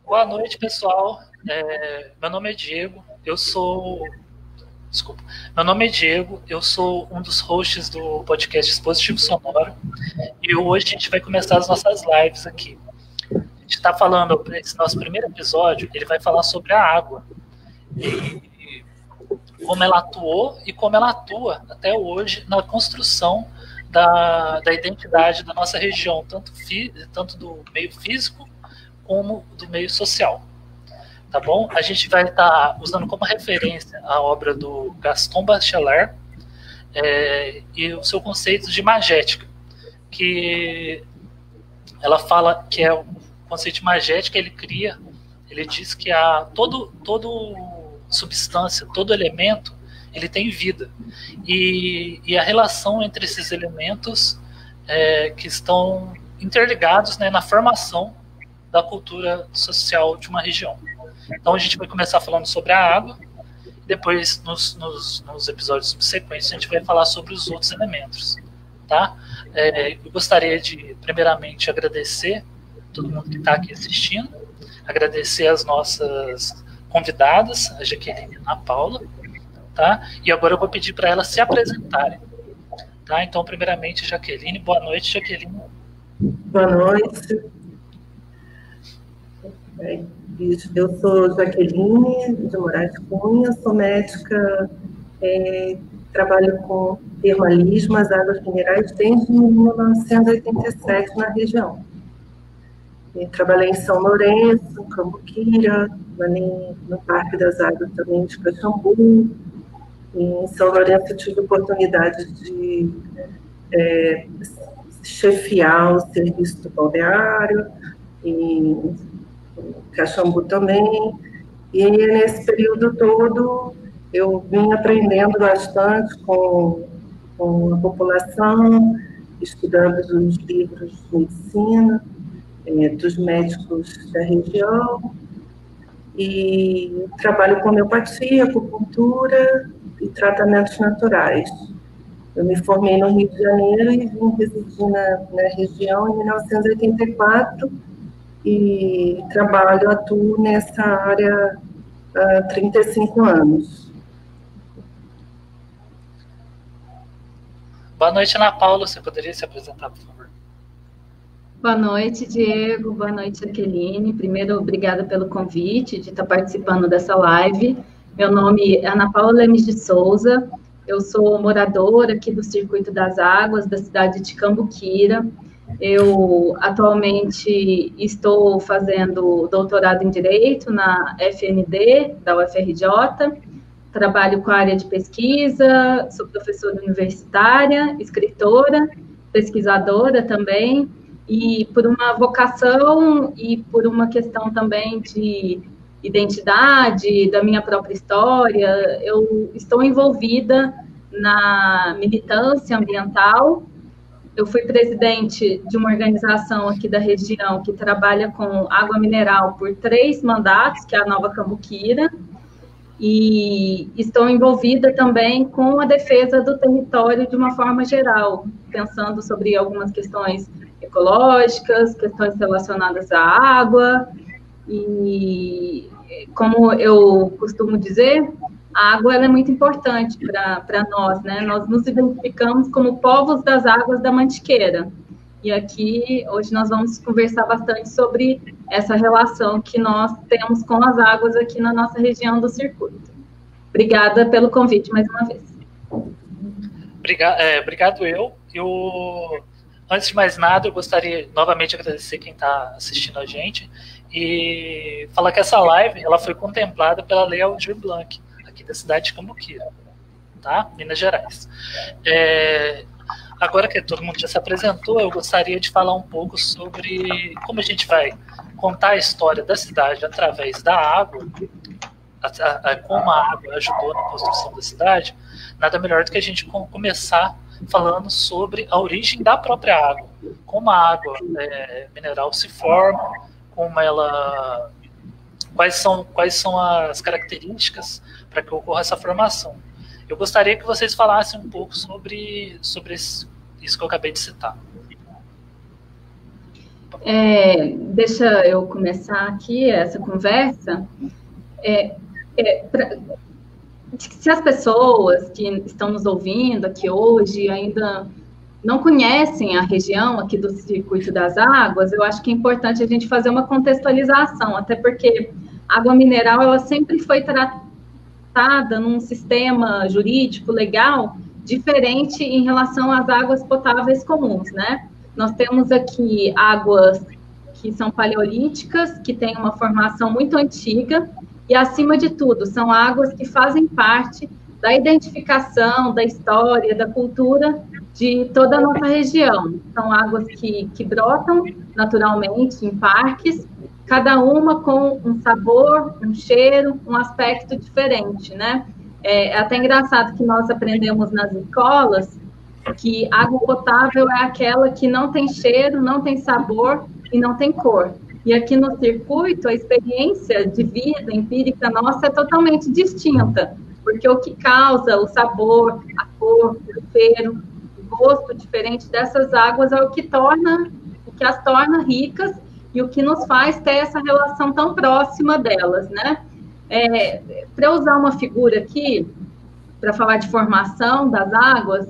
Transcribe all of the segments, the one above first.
Boa noite, pessoal. Meu nome é Diego. Desculpa. Meu nome é Diego. Eu sou um dos hosts do podcast Dispositivo Sonoro. E hoje a gente vai começar as nossas lives aqui. A gente está falando, esse nosso primeiro episódio, ele vai falar sobre a água. E como ela atuou e como ela atua até hoje na construção da identidade da nossa região, tanto do meio físico como do meio social, tá bom? A gente vai estar usando como referência a obra do Gaston Bachelard e o seu conceito de magética, que ela fala que é o conceito de magética, ele diz que todo substância, todo elemento, ele tem vida, e a relação entre esses elementos que estão interligados, né, na formação da cultura social de uma região. Então a gente vai começar falando sobre a água, depois nos episódios subsequentes a gente vai falar sobre os outros elementos, tá? Eu gostaria de primeiramente agradecer todo mundo que está aqui assistindo, agradecer as nossas convidadas, a Jaqueline e a Ana Paula, tá? E agora eu vou pedir para elas se apresentarem, tá? Então primeiramente Jaqueline, boa noite, Jaqueline. Boa noite. Eu sou Jaqueline de Moraes Cunha, sou médica, trabalho com termalismo, as águas minerais, desde 1987 na região. Trabalhei em São Lourenço, Cambuquira, no Parque das Águas também de Caxambu. Em São Lourenço eu tive a oportunidade de chefiar o serviço do balneário, em Caxambu também, e nesse período todo eu vim aprendendo bastante com a população, estudando os livros de medicina, dos médicos da região, e trabalho com homeopatia, acupuntura e tratamentos naturais. Eu me formei no Rio de Janeiro e vim residir na região em 1984, e atuo nessa área há 35 anos. Boa noite, Ana Paula. Você poderia se apresentar, por favor? Boa noite, Diego. Boa noite, Jaqueline. Primeiro, obrigada pelo convite de estar participando dessa live. Meu nome é Ana Paula Lemes de Souza. Eu sou moradora aqui do Circuito das Águas, da cidade de Cambuquira. Eu atualmente estou fazendo doutorado em Direito na FND, da UFRJ, trabalho com a área de pesquisa, sou professora universitária, escritora, pesquisadora também, e por uma vocação e por uma questão também de identidade, da minha própria história, eu estou envolvida na militância ambiental. Eu fui presidente de uma organização aqui da região que trabalha com água mineral por 3 mandatos, que é a Nova Cambuquira, e estou envolvida também com a defesa do território de uma forma geral, pensando sobre algumas questões ecológicas, questões relacionadas à água, e como eu costumo dizer, a água ela é muito importante para nós, né? Nós nos identificamos como povos das águas da Mantiqueira. E aqui, hoje, nós vamos conversar bastante sobre essa relação que nós temos com as águas aqui na nossa região do circuito. Obrigada pelo convite, mais uma vez. Obrigado antes de mais nada, eu gostaria novamente de agradecer quem está assistindo a gente e falar que essa live ela foi contemplada pela Lei Aldir Blanc, aqui da cidade de Cambuquira, tá? Minas Gerais. Agora que todo mundo já se apresentou, eu gostaria de falar um pouco sobre como a gente vai contar a história da cidade através da água, como a água ajudou na construção da cidade. Nada melhor do que a gente começar falando sobre a origem da própria água, como a água mineral se forma, quais são as características para que ocorra essa formação. Eu gostaria que vocês falassem um pouco sobre isso que eu acabei de citar. Deixa eu começar aqui essa conversa. Se as pessoas que estão nos ouvindo aqui hoje ainda não conhecem a região aqui do Circuito das Águas, eu acho que é importante a gente fazer uma contextualização, até porque a água mineral ela sempre foi tratada num sistema jurídico, legal, diferente em relação às águas potáveis comuns, né? Nós temos aqui águas que são paleolíticas, que têm uma formação muito antiga, e, acima de tudo, são águas que fazem parte da identificação, da história, da cultura de toda a nossa região. São águas que brotam naturalmente em parques, cada uma com um sabor, um cheiro, um aspecto diferente, né? É até engraçado que nós aprendemos nas escolas que água potável é aquela que não tem cheiro, não tem sabor e não tem cor. E aqui no circuito, a experiência de vida empírica nossa é totalmente distinta, porque o que causa o sabor, a cor, o cheiro, o gosto diferente dessas águas é o que as torna ricas e o que nos faz ter essa relação tão próxima delas, né? Para eu usar uma figura aqui, para falar de formação das águas,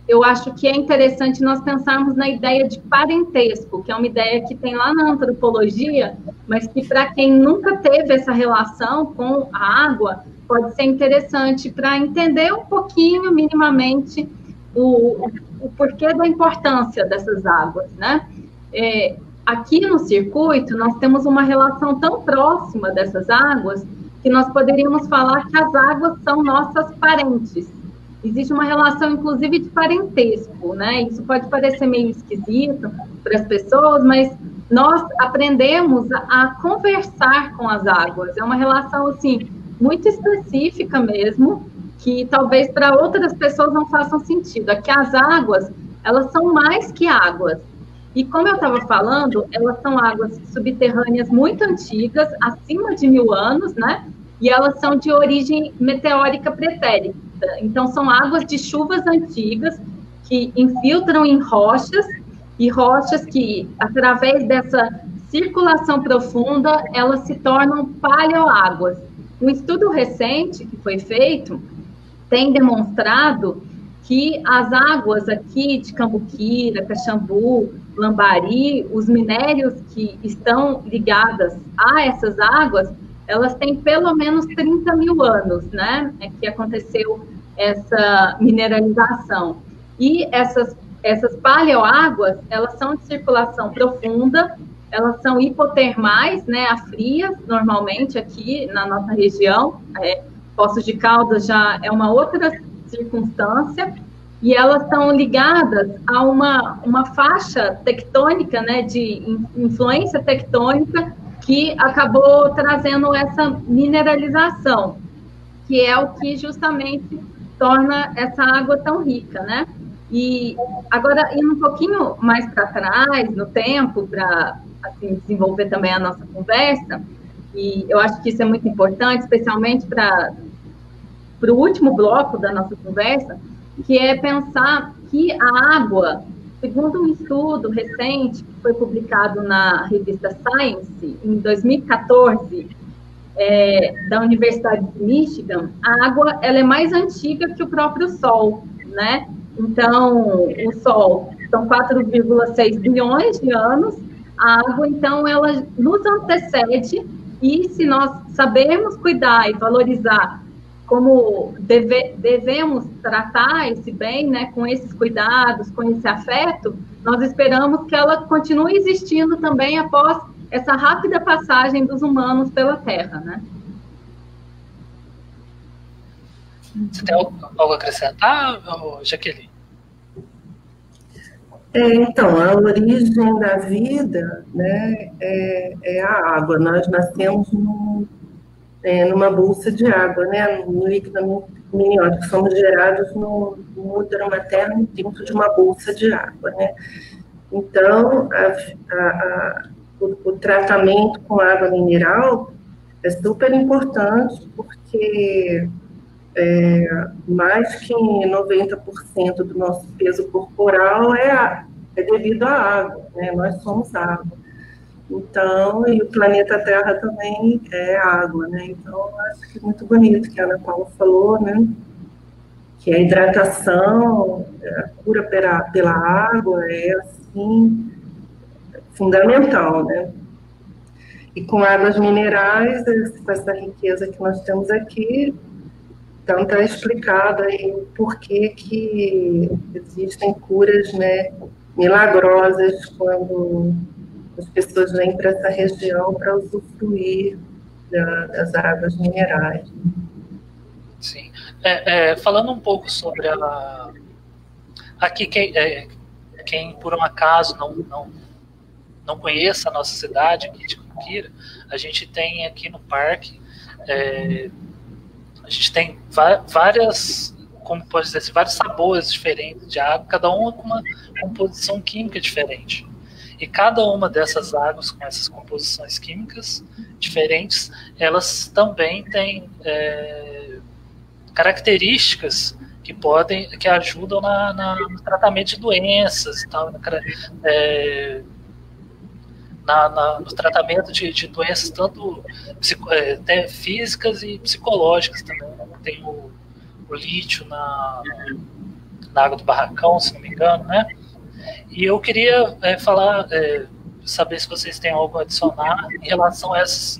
eu acho que é interessante nós pensarmos na ideia de parentesco, que é uma ideia que tem lá na antropologia, mas que para quem nunca teve essa relação com a água, pode ser interessante para entender um pouquinho, minimamente, o porquê da importância dessas águas, né? Aqui no circuito, nós temos uma relação tão próxima dessas águas que nós poderíamos falar que as águas são nossas parentes. Existe uma relação, inclusive, de parentesco, né? Isso pode parecer meio esquisito para as pessoas, mas nós aprendemos a conversar com as águas. É uma relação, assim, muito específica mesmo, que talvez para outras pessoas não façam sentido. É que as águas, elas são mais que águas. E como eu estava falando, elas são águas subterrâneas muito antigas, acima de 1000 anos, né? E elas são de origem meteórica pretérica. Então, são águas de chuvas antigas que infiltram em rochas, e rochas que, através dessa circulação profunda, elas se tornam paleoáguas. Um estudo recente que foi feito tem demonstrado que as águas aqui de Cambuquira, Caxambu, Lambari, os minérios que estão ligadas a essas águas, elas têm pelo menos 30 mil anos, né? Que aconteceu essa mineralização. E essas paleoáguas, elas são de circulação profunda, elas são hipotermais, né? A frias, normalmente, aqui na nossa região. Poços de Caldas já é uma outra circunstância, e elas estão ligadas a uma faixa tectônica, né? De influência tectônica, que acabou trazendo essa mineralização, que é o que justamente torna essa água tão rica, né? E agora, indo um pouquinho mais para trás, no tempo, para assim, desenvolver também a nossa conversa, e eu acho que isso é muito importante, especialmente para o último bloco da nossa conversa, que é pensar que a água, segundo um estudo recente que foi publicado na revista Science, em 2014, da Universidade de Michigan, a água ela é mais antiga que o próprio Sol, né? Então, o Sol são 4,6 bilhões de anos, a água, então, ela nos antecede, e se nós sabermos cuidar e valorizar como devemos tratar esse bem, né, com esses cuidados, com esse afeto, nós esperamos que ela continue existindo também após essa rápida passagem dos humanos pela Terra, né? Você tem algo a acrescentar, Jaqueline? Então, a origem da vida, né, é a água. Nós nascemos numa bolsa de água, né, no líquido amniótico. Somos gerados no útero materno dentro de uma bolsa de água, né. Então, o tratamento com água mineral é super importante, porque mais que 90% do nosso peso corporal é devido à água, né? Nós somos água. Então, e o planeta Terra também é água, né? Então, acho que é muito bonito que a Ana Paula falou, né? Que a hidratação, a cura pela água é, assim, fundamental, né? E com águas minerais, com essa riqueza que nós temos aqui, então está explicado aí o porquê que existem curas, né, milagrosas quando as pessoas vêm para essa região para usufruir das águas minerais. Sim. Falando um pouco sobre aqui, quem por um acaso não conheça a nossa cidade aqui de Cumquira, a gente tem aqui no parque, a gente tem várias, como pode dizer assim, vários sabores diferentes de água, cada uma com uma composição química diferente. E cada uma dessas águas com essas composições químicas diferentes, elas também têm características que ajudam no tratamento de doenças e tal, no tratamento de doenças tanto físicas e psicológicas também. Tem o lítio na água do Barracão, se não me engano, né? E eu queria saber se vocês têm algo a adicionar em relação a essas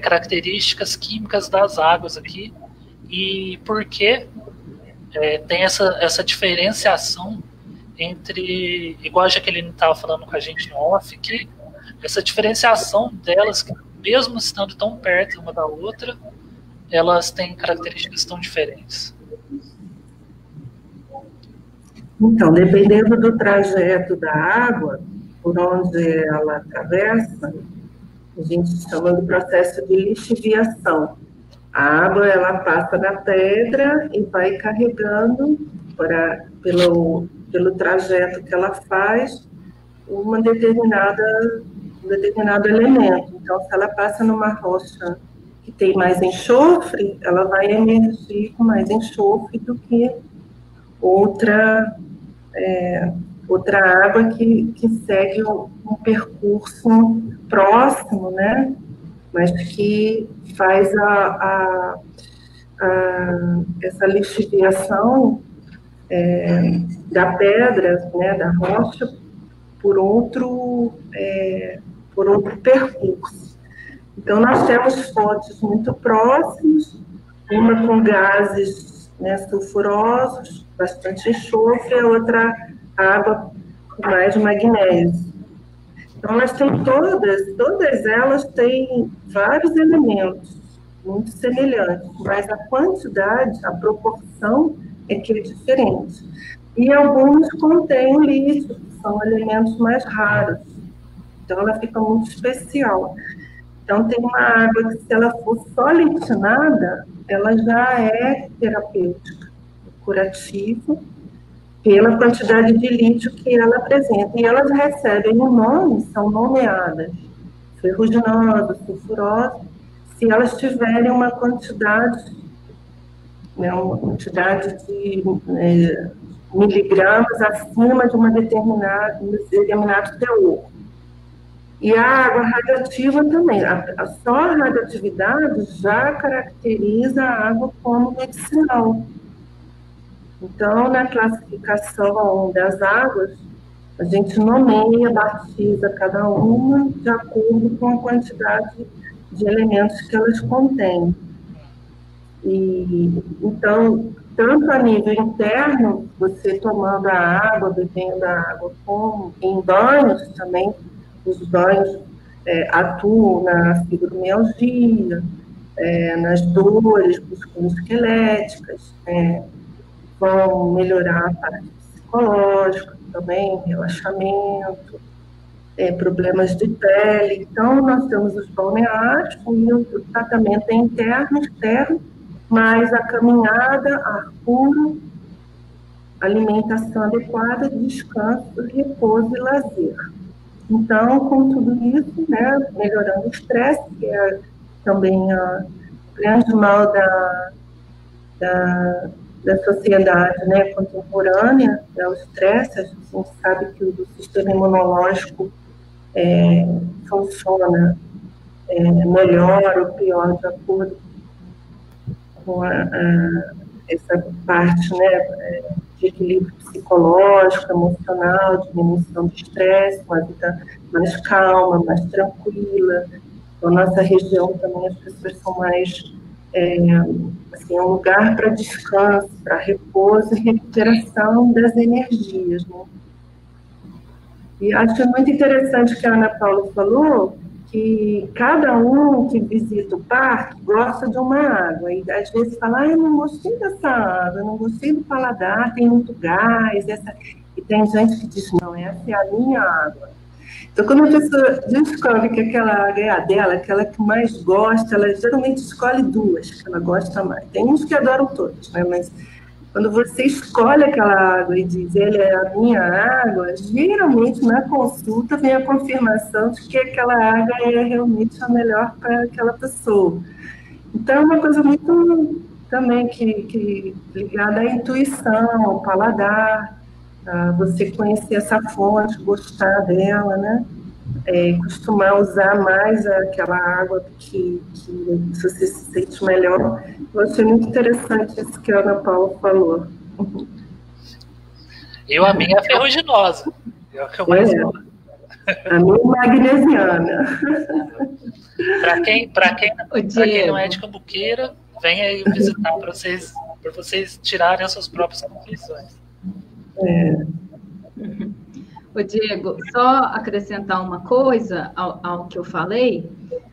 características químicas das águas aqui e por que tem essa diferenciação entre, igual a Jaqueline estava falando com a gente no off, que essa diferenciação delas, que mesmo estando tão perto uma da outra, elas têm características tão diferentes. Então, dependendo do trajeto da água, por onde ela atravessa, a gente chama do processo de lixiviação. A água, ela passa na pedra e vai carregando pelo trajeto que ela faz um determinado elemento. Então, se ela passa numa rocha que tem mais enxofre, ela vai emergir com mais enxofre do que outra água que segue um percurso próximo, né? Mas que faz essa lixiviação da pedra, né, da rocha, por outro percurso. Então, nós temos fontes muito próximas, uma com gases, né, sulfurosos, bastante enxofre, a outra água com mais magnésio. Então, nós temos todas elas têm vários elementos muito semelhantes, mas a quantidade, a proporção é que é diferente. E alguns contêm lítio, que são elementos mais raros. Então, ela fica muito especial. Então, tem uma água que, se ela for só litinada, ela já é terapêutica, curativa, pela quantidade de lítio que ela apresenta. E elas recebem um nome, são nomeadas ferruginosa, sulfurosa, se elas tiverem uma quantidade de miligramas acima de um determinado teor. E a água radioativa também. Só a radioatividade já caracteriza a água como medicinal. Então, na classificação das águas, a gente nomeia, batiza cada uma de acordo com a quantidade de elementos que elas contêm. E, então, tanto a nível interno, você tomando a água, bebendo a água, como em banhos também, os banhos atuam na fibromialgia, nas dores musculoesqueléticas, vão melhorar a parte psicológica também, relaxamento, problemas de pele. Então, nós temos os balneários, e o tratamento é interno e externo, mas a caminhada, ar puro, alimentação adequada, descanso, repouso e lazer. Então, com tudo isso, né, melhorando o estresse, que é também o grande mal da sociedade, né, contemporânea, é o estresse. A gente sabe que o sistema imunológico funciona melhor ou pior de acordo com essa parte, né, de equilíbrio psicológico, emocional, diminuição do estresse, uma vida mais calma, mais tranquila. Na nossa região também as pessoas são mais, assim, um lugar para descanso, para repouso e recuperação das energias, né? E acho muito interessante que a Ana Paula falou, que cada um que visita o parque gosta de uma água, e às vezes fala, eu não gostei dessa água, eu não gostei do paladar, tem muito gás, e tem gente que diz, não, essa é a minha água. Então, quando a pessoa descobre que aquela água é a dela, aquela que mais gosta, ela geralmente escolhe duas que ela gosta mais. Tem uns que adoram todas, né? Mas quando você escolhe aquela água e diz, ela é a minha água, geralmente na consulta vem a confirmação de que aquela água é realmente a melhor para aquela pessoa. Então, é uma coisa muito também que ligada à intuição, ao paladar, a você conhecer essa fonte, gostar dela, né? Costumar usar mais aquela água que você se sente melhor. Eu achei muito interessante isso que a Ana Paula falou. A minha é ferruginosa. É o que eu mais gosto. A minha é magnesiana. Para quem não é de Cambuqueira, venha aí visitar para vocês tirarem as suas próprias conclusões. Ô Diego, só acrescentar uma coisa ao que eu falei.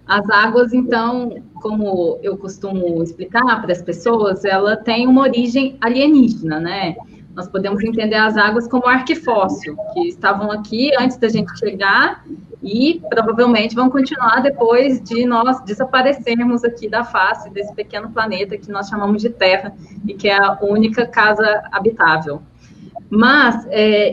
As águas, então, como eu costumo explicar para as pessoas, ela tem uma origem alienígena, né? Nós podemos entender as águas como arquifóssil, que estavam aqui antes da gente chegar e provavelmente vão continuar depois de nós desaparecermos aqui da face desse pequeno planeta que nós chamamos de Terra e que é a única casa habitável. Mas,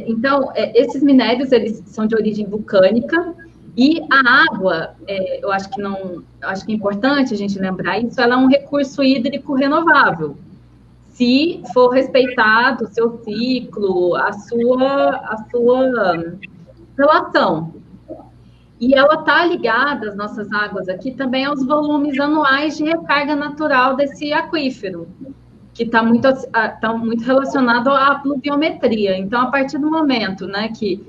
então, esses minérios, eles são de origem vulcânica, e a água, eu acho que é importante a gente lembrar isso, ela é um recurso hídrico renovável, se for respeitado o seu ciclo, a sua relação. E ela está ligada, as nossas águas aqui, também aos volumes anuais de recarga natural desse aquífero, que está muito relacionado à pluviometria. Então, a partir do momento, né, que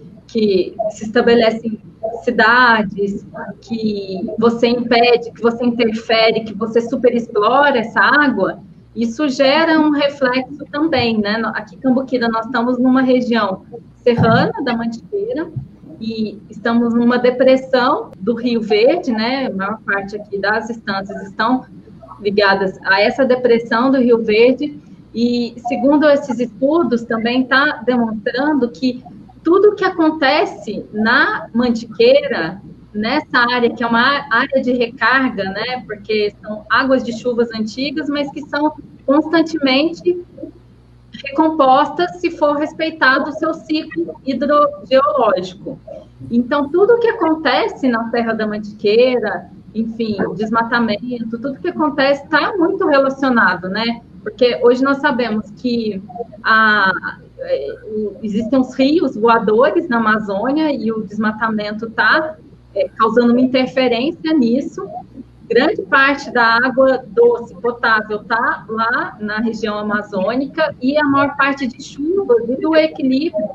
se estabelecem cidades, que você impede, que você interfere, que você superexplora essa água, isso gera um reflexo também, né? Aqui em Cambuquira, nós estamos numa região serrana da Mantiqueira, e estamos numa depressão do Rio Verde, né? A maior parte aqui das instâncias estão ligadas a essa depressão do Rio Verde, e segundo esses estudos também está demonstrando que tudo que acontece na Mantiqueira, nessa área que é uma área de recarga, né, porque são águas de chuvas antigas, mas que são constantemente recompostas se for respeitado o seu ciclo hidrogeológico. Então, tudo que acontece na Serra da Mantiqueira, enfim, desmatamento, tudo que acontece está muito relacionado, né? Porque hoje nós sabemos que existem os rios voadores na Amazônia e o desmatamento está causando uma interferência nisso. Grande parte da água doce, potável, está lá na região amazônica, e a maior parte de chuvas e do equilíbrio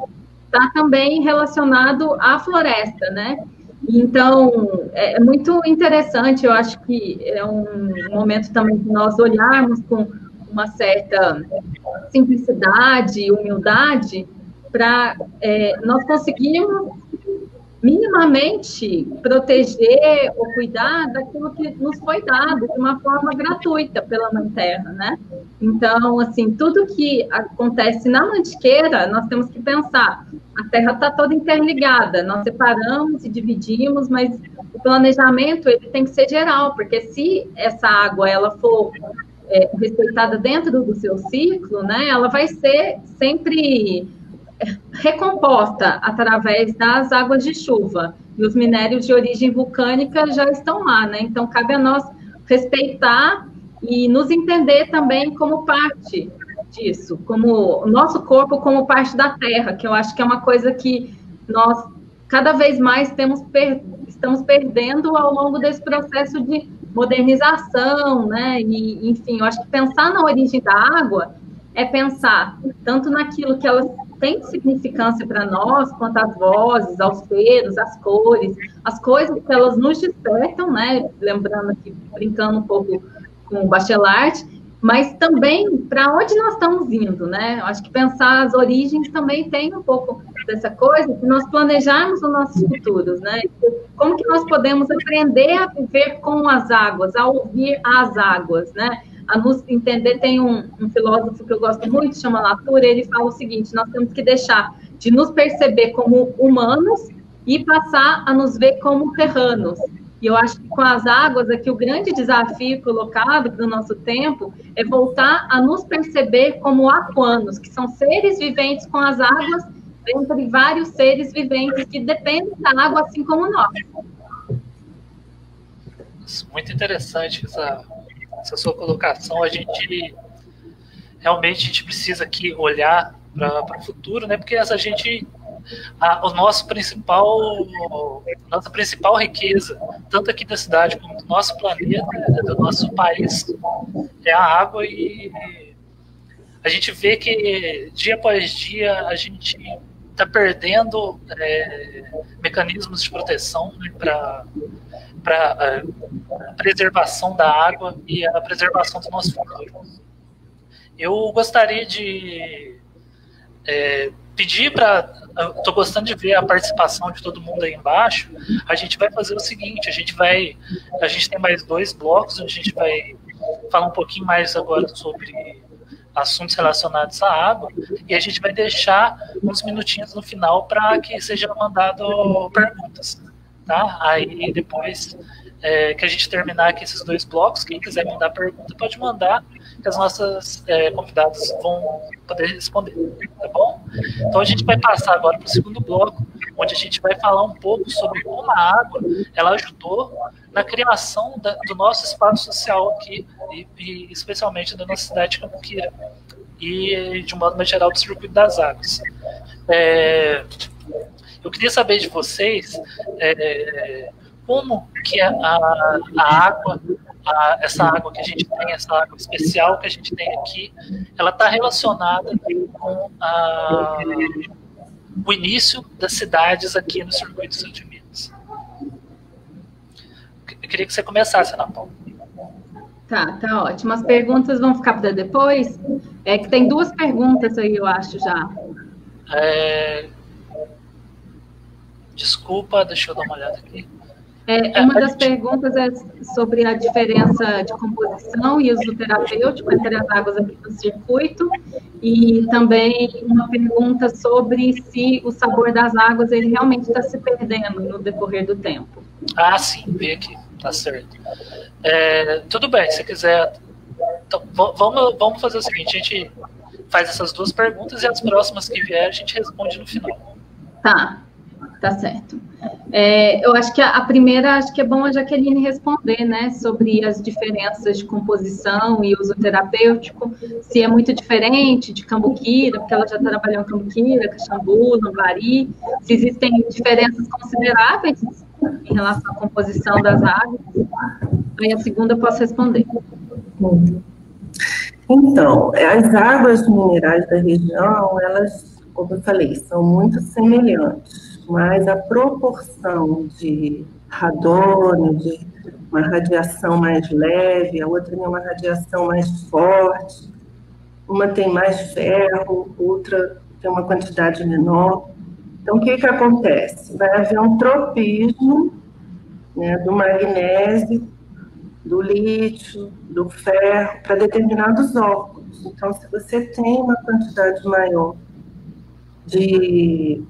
está também relacionado à floresta, né? Então, é muito interessante, eu acho que é um momento também de nós olharmos com uma certa simplicidade e humildade para nós conseguirmos minimamente proteger ou cuidar daquilo que nos foi dado de uma forma gratuita pela Mãe Terra, né? Então, assim, tudo que acontece na Mantiqueira, nós temos que pensar, a Terra está toda interligada, nós separamos e dividimos, mas o planejamento ele tem que ser geral, porque se essa água ela for respeitada dentro do seu ciclo, né, ela vai ser sempre recomposta através das águas de chuva, e os minérios de origem vulcânica já estão lá, né? Então, cabe a nós respeitar e nos entender também como parte disso, como o nosso corpo como parte da Terra, que eu acho que é uma coisa que nós cada vez mais estamos perdendo ao longo desse processo de modernização, né? E, enfim, eu acho que pensar na origem da água é pensar tanto naquilo que ela tem de significância para nós, quanto as vozes, aos cheiros, as cores, as coisas que elas nos despertam, né? Lembrando aqui, brincando um pouco com o Bachelard, mas também para onde nós estamos indo, né? Eu acho que pensar as origens também tem um pouco dessa coisa de nós planejarmos os nossos futuros, né? Como que nós podemos aprender a viver com as águas, a ouvir as águas, né? A nos entender, tem um filósofo que eu gosto muito, chama Latour, ele fala o seguinte: nós temos que deixar de nos perceber como humanos e passar a nos ver como terranos. E eu acho que com as águas aqui, o grande desafio colocado para o nosso tempo é voltar a nos perceber como aquanos, que são seres viventes com as águas, dentre vários seres viventes que dependem da água, assim como nós. Muito interessante essa sua colocação. A gente realmente precisa aqui olhar para o futuro, né? Porque nossa principal riqueza, tanto aqui da cidade como do nosso planeta, do nosso país, é a água, e a gente vê que dia após dia a gente está perdendo mecanismos de proteção, né, para a preservação da água e a preservação do nosso futuro. Eu gostaria de pedir para... Estou gostando de ver a participação de todo mundo aí embaixo. A gente vai fazer o seguinte: a gente tem mais 2 blocos, onde a gente vai falar um pouquinho mais agora sobre assuntos relacionados à água, e a gente vai deixar uns minutinhos no final para que seja mandado perguntas, tá? Aí depois que a gente terminar aqui esses 2 blocos, quem quiser mandar pergunta pode mandar, que as nossas convidadas vão poder responder, tá bom? Então a gente vai passar agora para o segundo bloco, onde a gente vai falar um pouco sobre como a água ela ajudou na criação do nosso espaço social aqui, e especialmente da nossa cidade de Cambuquira, e de um modo mais geral do Circuito das Águas. Eu queria saber de vocês como que a água, essa água que a gente tem, essa água especial que a gente tem aqui, ela está relacionada com o início das cidades aqui no Circuito Sul de Minas. Eu queria que você começasse, Ana Paula. Tá ótimo. As perguntas vão ficar para depois? Que tem 2 perguntas aí, eu acho, já. Desculpa, deixa eu dar uma olhada aqui. Uma das perguntas é sobre a diferença de composição e uso terapêutico entre as águas aqui do circuito, e também uma pergunta sobre se o sabor das águas ele realmente está se perdendo no decorrer do tempo. Ah, sim, vi aqui, tá certo. Tudo bem, se quiser. Então, vamos fazer o seguinte: a gente faz essas 2 perguntas e as próximas que vier a gente responde no final. Tá certo. Eu acho que a primeira, acho que é bom a Jaqueline responder, né, sobre as diferenças de composição e uso terapêutico, se é muito diferente de Cambuquira, porque ela já trabalhou em Cambuquira, Caxambu, Lambari, se existem diferenças consideráveis em relação à composição das águas. Aí a segunda eu posso responder. Então, as águas minerais da região, elas, como eu falei, são muito semelhantes, mas a proporção de radônio, de uma radiação mais leve, a outra tem uma radiação mais forte, uma tem mais ferro, outra tem uma quantidade menor. Então, o que acontece? Vai haver um tropismo, né, do magnésio, do lítio, do ferro, para determinados órgãos. Então, se você tem uma quantidade maior de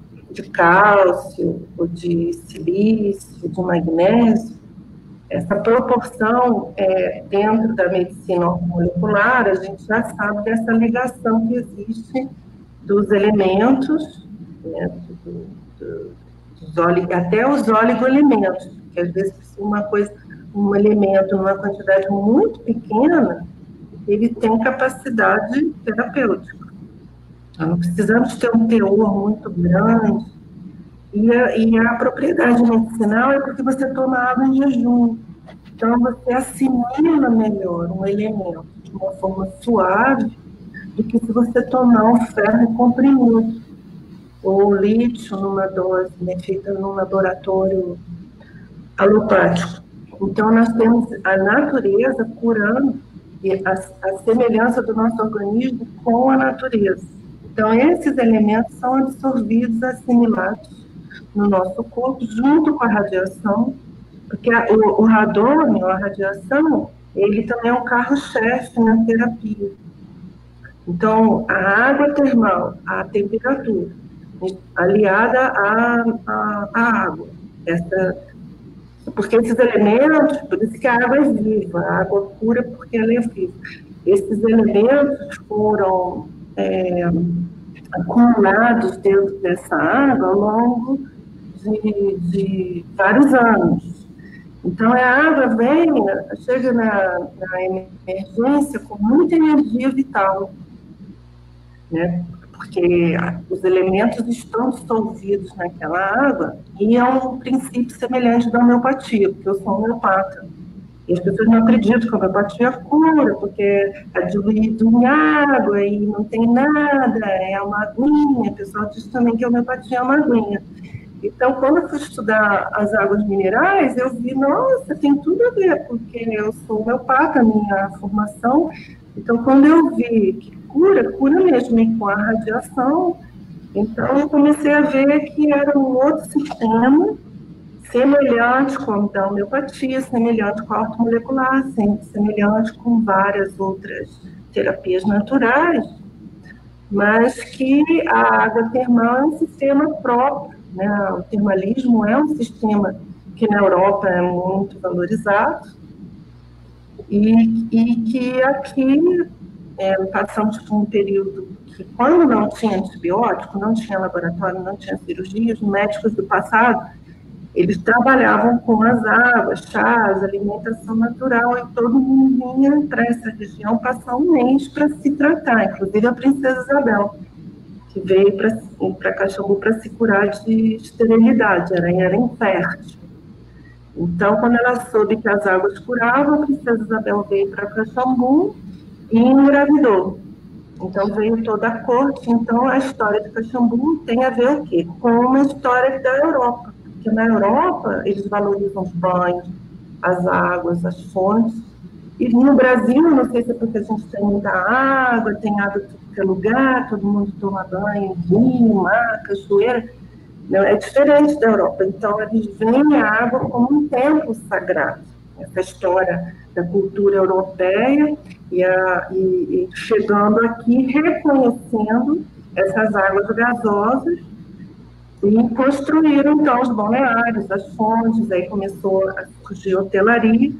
cálcio, ou de silício, de magnésio, essa proporção, dentro da medicina molecular, a gente já sabe dessa ligação que existe dos elementos, né, até os oligoelementos, que às vezes um elemento numa quantidade muito pequena, ele tem capacidade terapêutica. Não precisamos ter um teor muito grande E a propriedade medicinal é porque você toma água em jejum. Então, você assimila melhor um elemento de uma forma suave do que se você tomar um ferro comprimido ou lítio numa dose, né, feita num laboratório alopático. Então, nós temos a natureza curando e a semelhança do nosso organismo com a natureza. Então, esses elementos são absorvidos, assimilados no nosso corpo, junto com a radiação, porque o radônio, a radiação, ele também é um carro-chefe na terapia. Então, a água termal, a temperatura, aliada à água, porque esses elementos, por isso que a água é viva, a água cura porque ela é viva. Esses elementos foram acumulados dentro dessa água ao longo de vários anos. Então, a água chega na emergência com muita energia vital, né? Porque os elementos estão dissolvidos naquela água, e é um princípio semelhante da homeopatia, porque eu sou homeopata. E as pessoas não acreditam que a homeopatia cura, porque é diluído em água e não tem nada, é uma aguinha. O pessoal diz também que a homeopatia é uma aguinha. Então, quando eu fui estudar as águas minerais, eu vi, nossa, tem tudo a ver, porque eu sou homeopata, minha formação. Então, quando eu vi que cura mesmo, e com a radiação, então eu comecei a ver que era um outro sistema, semelhante com a da homeopatia, semelhante com a ortomolecular, semelhante com várias outras terapias naturais, mas que a água termal é um sistema próprio, né? O termalismo é um sistema que na Europa é muito valorizado e que aqui passamos por um período que, quando não tinha antibiótico, não tinha laboratório, não tinha cirurgia, os médicos do passado, eles trabalhavam com as águas, chás, alimentação natural, e todo mundo vinha para essa região passar um mês para se tratar, inclusive a princesa Isabel, que veio para Caxambu para se curar de esterilidade, era infértil. Então, quando ela soube que as águas curavam, a princesa Isabel veio para Caxambu e engravidou. Então, veio toda a corte. Então, a história de Caxambu tem a ver o quê? Com uma história da Europa. Porque na Europa, eles valorizam os banhos, as águas, as fontes. E no Brasil, não sei se é porque a gente tem muita água, tem água em todo lugar, todo mundo toma banho, rio, mar, cachoeira. Não, é diferente da Europa. Então, eles veem a água como um templo sagrado. Essa história da cultura europeia e chegando aqui, reconhecendo essas águas gasosas, e construíram, então, os balneários, as fontes, aí começou a surgir hotelaria.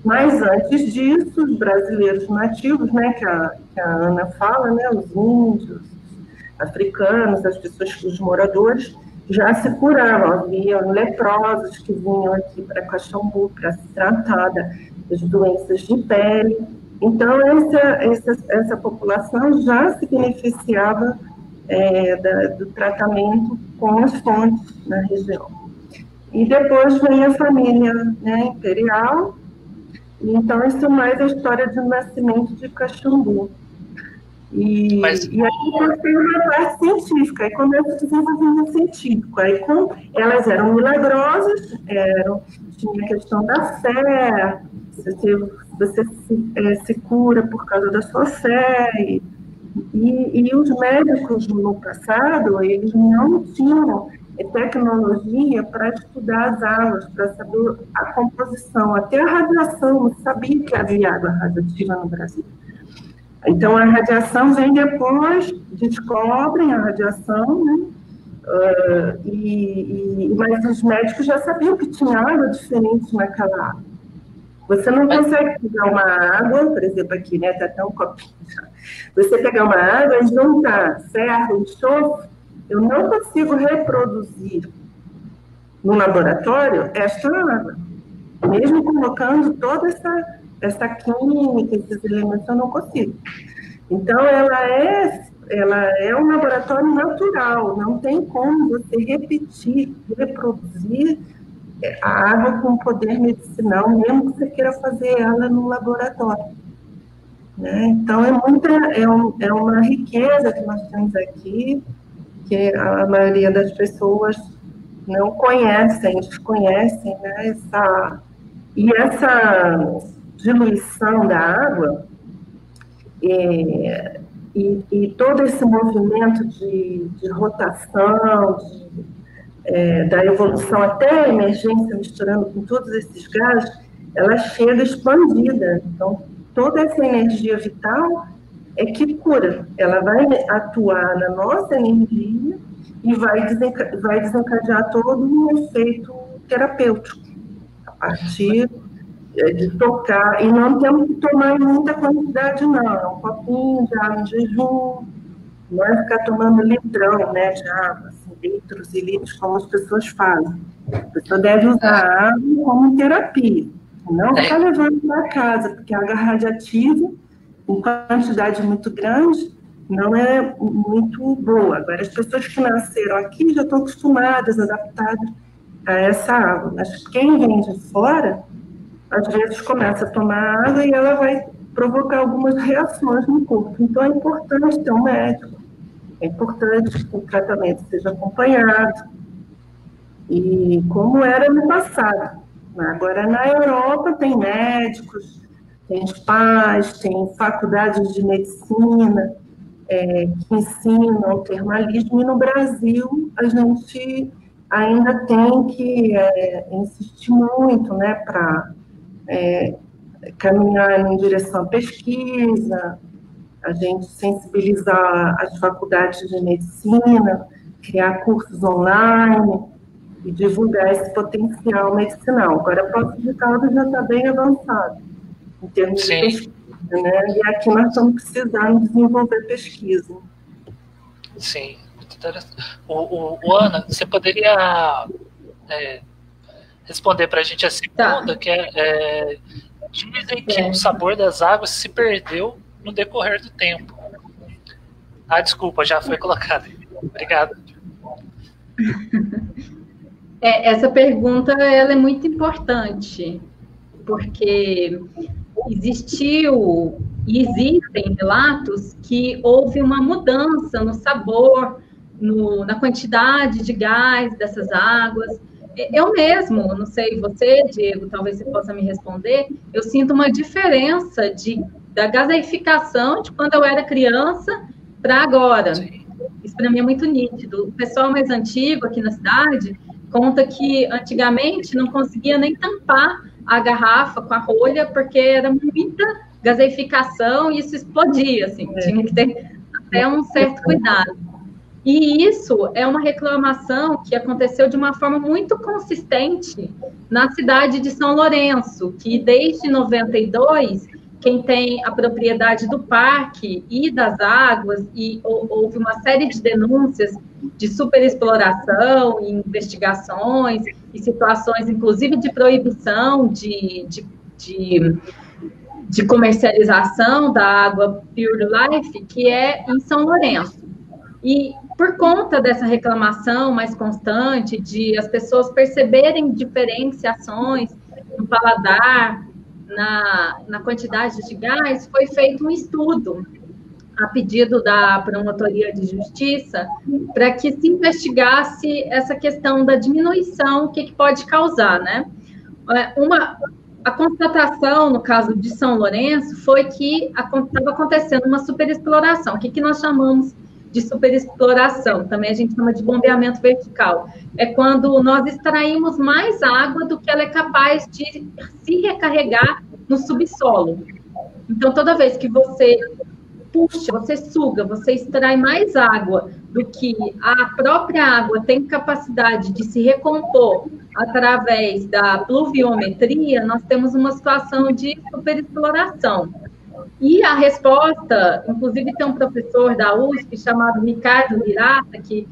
Mas, antes disso, os brasileiros nativos, né, que a Ana fala, né, os índios, africanos, as pessoas, os moradores, já se curavam. Havia leprosos que vinham aqui para Caxambu para se tratar das doenças de pele. Então, essa população já se beneficiava do tratamento com as fontes na região. E depois vem a família, né, imperial. Então, isso é mais a história do nascimento de Caxambu. E aí tem uma parte científica, aí começa o desenvolvimento científico. Aí, elas eram milagrosas, tinha a questão da fé, você se cura por causa da sua fé. E os médicos no passado, eles não tinham tecnologia para estudar as águas, para saber a composição, até a radiação, não sabia que havia água radioativa no Brasil. Então, a radiação vem depois, descobrem a radiação, né? Mas os médicos já sabiam que tinha água diferente naquela água. Você não consegue pegar uma água, por exemplo, aqui, né? Está até um copinho. Você pegar uma água e juntar ferro, enxofre, eu não consigo reproduzir no laboratório esta água. Mesmo colocando toda essa química, esses elementos, eu não consigo. Então, ela é ela é um laboratório natural, não tem como você repetir, reproduzir a água com poder medicinal, mesmo que você queira fazer ela no laboratório. Né? Então, é uma riqueza que nós temos aqui, que a maioria das pessoas não conhecem, desconhecem, né? Essa diluição da água e todo esse movimento de rotação, da evolução até a emergência, misturando com todos esses gases, ela chega expandida. Então, toda essa energia vital é que cura. Ela vai atuar na nossa energia e vai desencadear todo um efeito terapêutico, a partir de tocar. E não temos que tomar em muita quantidade, não. É um copinho de água em jejum, não é ficar tomando litrão, né, de água, assim, litros e litros, como as pessoas fazem. A pessoa deve usar a água como terapia, não ficar levando para casa, porque a água radiativa, em quantidade muito grande, não é muito boa. Agora, as pessoas que nasceram aqui já estão acostumadas, adaptadas a essa água. Mas quem vem de fora, às vezes começa a tomar água e ela vai provocar algumas reações no corpo. Então, é importante ter um médico, é importante que o tratamento seja acompanhado, e como era no passado. Agora, na Europa, tem médicos, tem spas, tem faculdades de medicina que ensinam o termalismo, e no Brasil a gente ainda tem que insistir muito, né, para caminhar em direção à pesquisa, a gente sensibilizar as faculdades de medicina, criar cursos online e divulgar esse potencial medicinal. Agora, Poços de Caldas já está bem avançado em termos de pesquisa, né? E aqui nós estamos precisando desenvolver pesquisa. Sim, muito interessante. Ana, você poderia responder para a gente a segunda, que dizem que o sabor das águas se perdeu no decorrer do tempo. Ah, desculpa, já foi colocado. Obrigado. Essa pergunta ela é muito importante, porque existiu e existem relatos que houve uma mudança no sabor, na quantidade de gás dessas águas. Eu mesmo, não sei você, Diego, talvez você possa me responder, eu sinto uma diferença da gaseificação de quando eu era criança para agora. Sim. Isso para mim é muito nítido. O pessoal mais antigo aqui na cidade conta que antigamente não conseguia nem tampar a garrafa com a rolha, porque era muita gaseificação e isso explodia, assim, tinha que ter até um certo cuidado. E isso é uma reclamação que aconteceu de uma forma muito consistente na cidade de São Lourenço, que desde 92, quem tem a propriedade do parque e das águas, e houve uma série de denúncias de superexploração, e investigações, e situações, inclusive, de proibição de comercialização da água Pure Life, que é em São Lourenço. E por conta dessa reclamação mais constante, de as pessoas perceberem diferenciações no paladar, na quantidade de gás, foi feito um estudo a pedido da Promotoria de Justiça para que se investigasse essa questão da diminuição, o que pode causar, né? A constatação, no caso de São Lourenço, foi que estava acontecendo uma superexploração. O que nós chamamos de superexploração? Também a gente chama de bombeamento vertical. É quando nós extraímos mais água do que ela é capaz de se recarregar no subsolo. Então, toda vez que você puxa, você suga, você extrai mais água do que a própria água tem capacidade de se recompor através da pluviometria, nós temos uma situação de superexploração. E a resposta, inclusive tem um professor da USP chamado Ricardo Hirata, que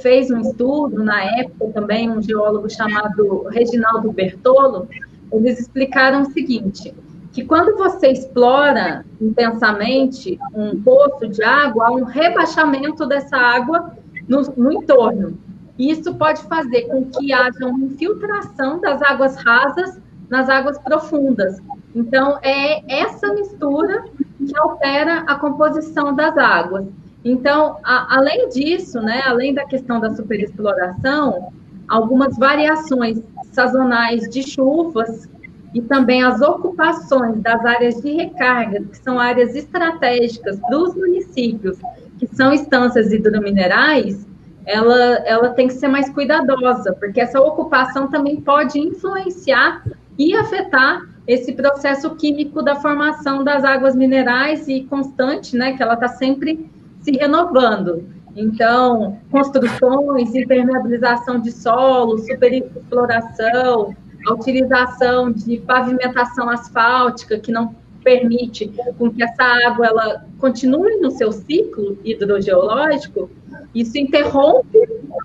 fez um estudo na época também, um geólogo chamado Reginaldo Bertolo, eles explicaram o seguinte, que quando você explora intensamente um poço de água, há um rebaixamento dessa água no entorno. Isso pode fazer com que haja uma infiltração das águas rasas nas águas profundas. Então, é essa mistura que altera a composição das águas. Então, além disso, né, além da questão da superexploração, algumas variações sazonais de chuvas e também as ocupações das áreas de recarga, que são áreas estratégicas para os municípios, que são instâncias hidrominerais, ela tem que ser mais cuidadosa, porque essa ocupação também pode influenciar e afetar esse processo químico da formação das águas minerais e constante, né, que ela está sempre se renovando. Então, construções, impermeabilização de solo, superexploração, a utilização de pavimentação asfáltica, que não permite com que essa água ela continue no seu ciclo hidrogeológico, isso interrompe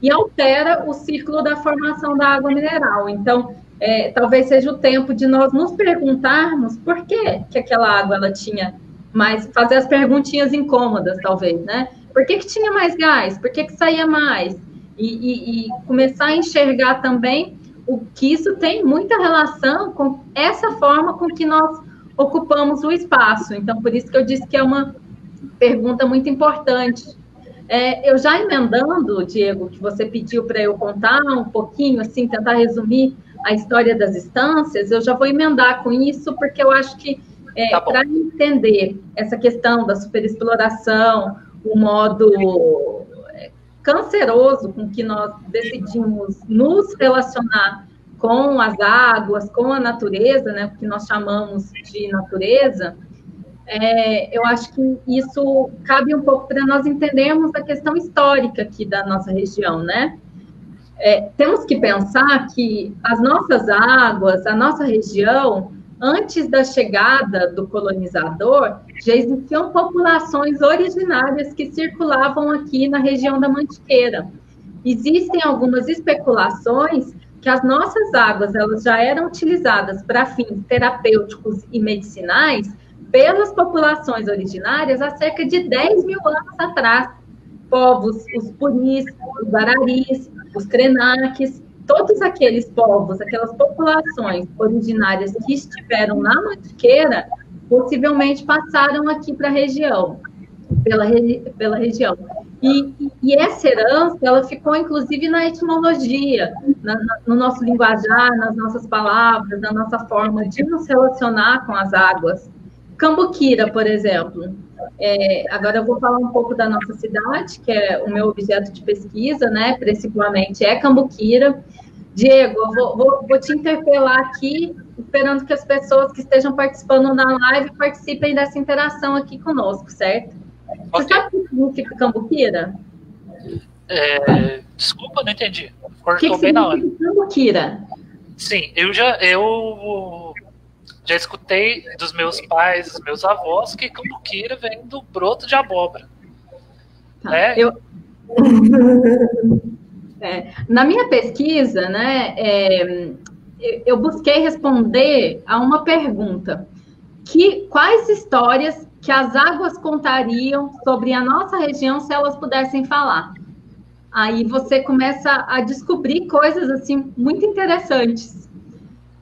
e altera o ciclo da formação da água mineral. Então, talvez seja o tempo de nós nos perguntarmos por que aquela água ela tinha mais, fazer as perguntinhas incômodas, talvez, né? Por que tinha mais gás? Por que saía mais? E começar a enxergar também o que isso tem muita relação com essa forma com que nós ocupamos o espaço. Então, por isso que eu disse que é uma pergunta muito importante. Eu já emendando, Diego, que você pediu para eu contar um pouquinho, assim, tentar resumir a história das instâncias, eu já vou emendar com isso, porque eu acho que para entender essa questão da superexploração, o modo canceroso com que nós decidimos nos relacionar com as águas, com a natureza, né, o que nós chamamos de natureza, eu acho que isso cabe um pouco para nós entendermos a questão histórica aqui da nossa região, né? Temos que pensar que as nossas águas, a nossa região, antes da chegada do colonizador, já existiam populações originárias que circulavam aqui na região da Mantiqueira. Existem algumas especulações que as nossas águas elas já eram utilizadas para fins terapêuticos e medicinais pelas populações originárias há cerca de 10 mil anos atrás. Povos, os puris, os guararis, os krenaques, todos aqueles povos, aquelas populações originárias que estiveram na Mantiqueira, possivelmente passaram aqui para a região, pela região. E essa herança, ela ficou inclusive na etimologia, no nosso linguajar, nas nossas palavras, na nossa forma de nos relacionar com as águas. Cambuquira, por exemplo. Agora eu vou falar um pouco da nossa cidade, que é o meu objeto de pesquisa, né? Principalmente é Cambuquira. Diego, eu vou te interpelar aqui, esperando que as pessoas que estejam participando na live participem dessa interação aqui conosco, certo? Okay. Você sabe o que significa Cambuquira? Desculpa, não entendi. Cortou bem na hora. O que significa Cambuquira? Sim, eu já escutei dos meus pais, dos meus avós, que Cambuquira vem do broto de abóbora. Tá, né? Na minha pesquisa, né, eu busquei responder a uma pergunta. Quais histórias que as águas contariam sobre a nossa região se elas pudessem falar? Aí você começa a descobrir coisas assim muito interessantes.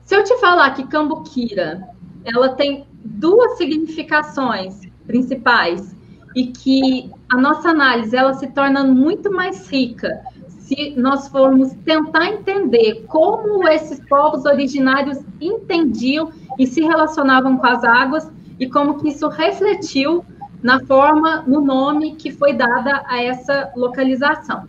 Se eu te falar que Cambuquira, ela tem duas significações principais e que a nossa análise ela se torna muito mais rica se nós formos tentar entender como esses povos originários entendiam e se relacionavam com as águas e como que isso refletiu na forma, no nome que foi dada a essa localização.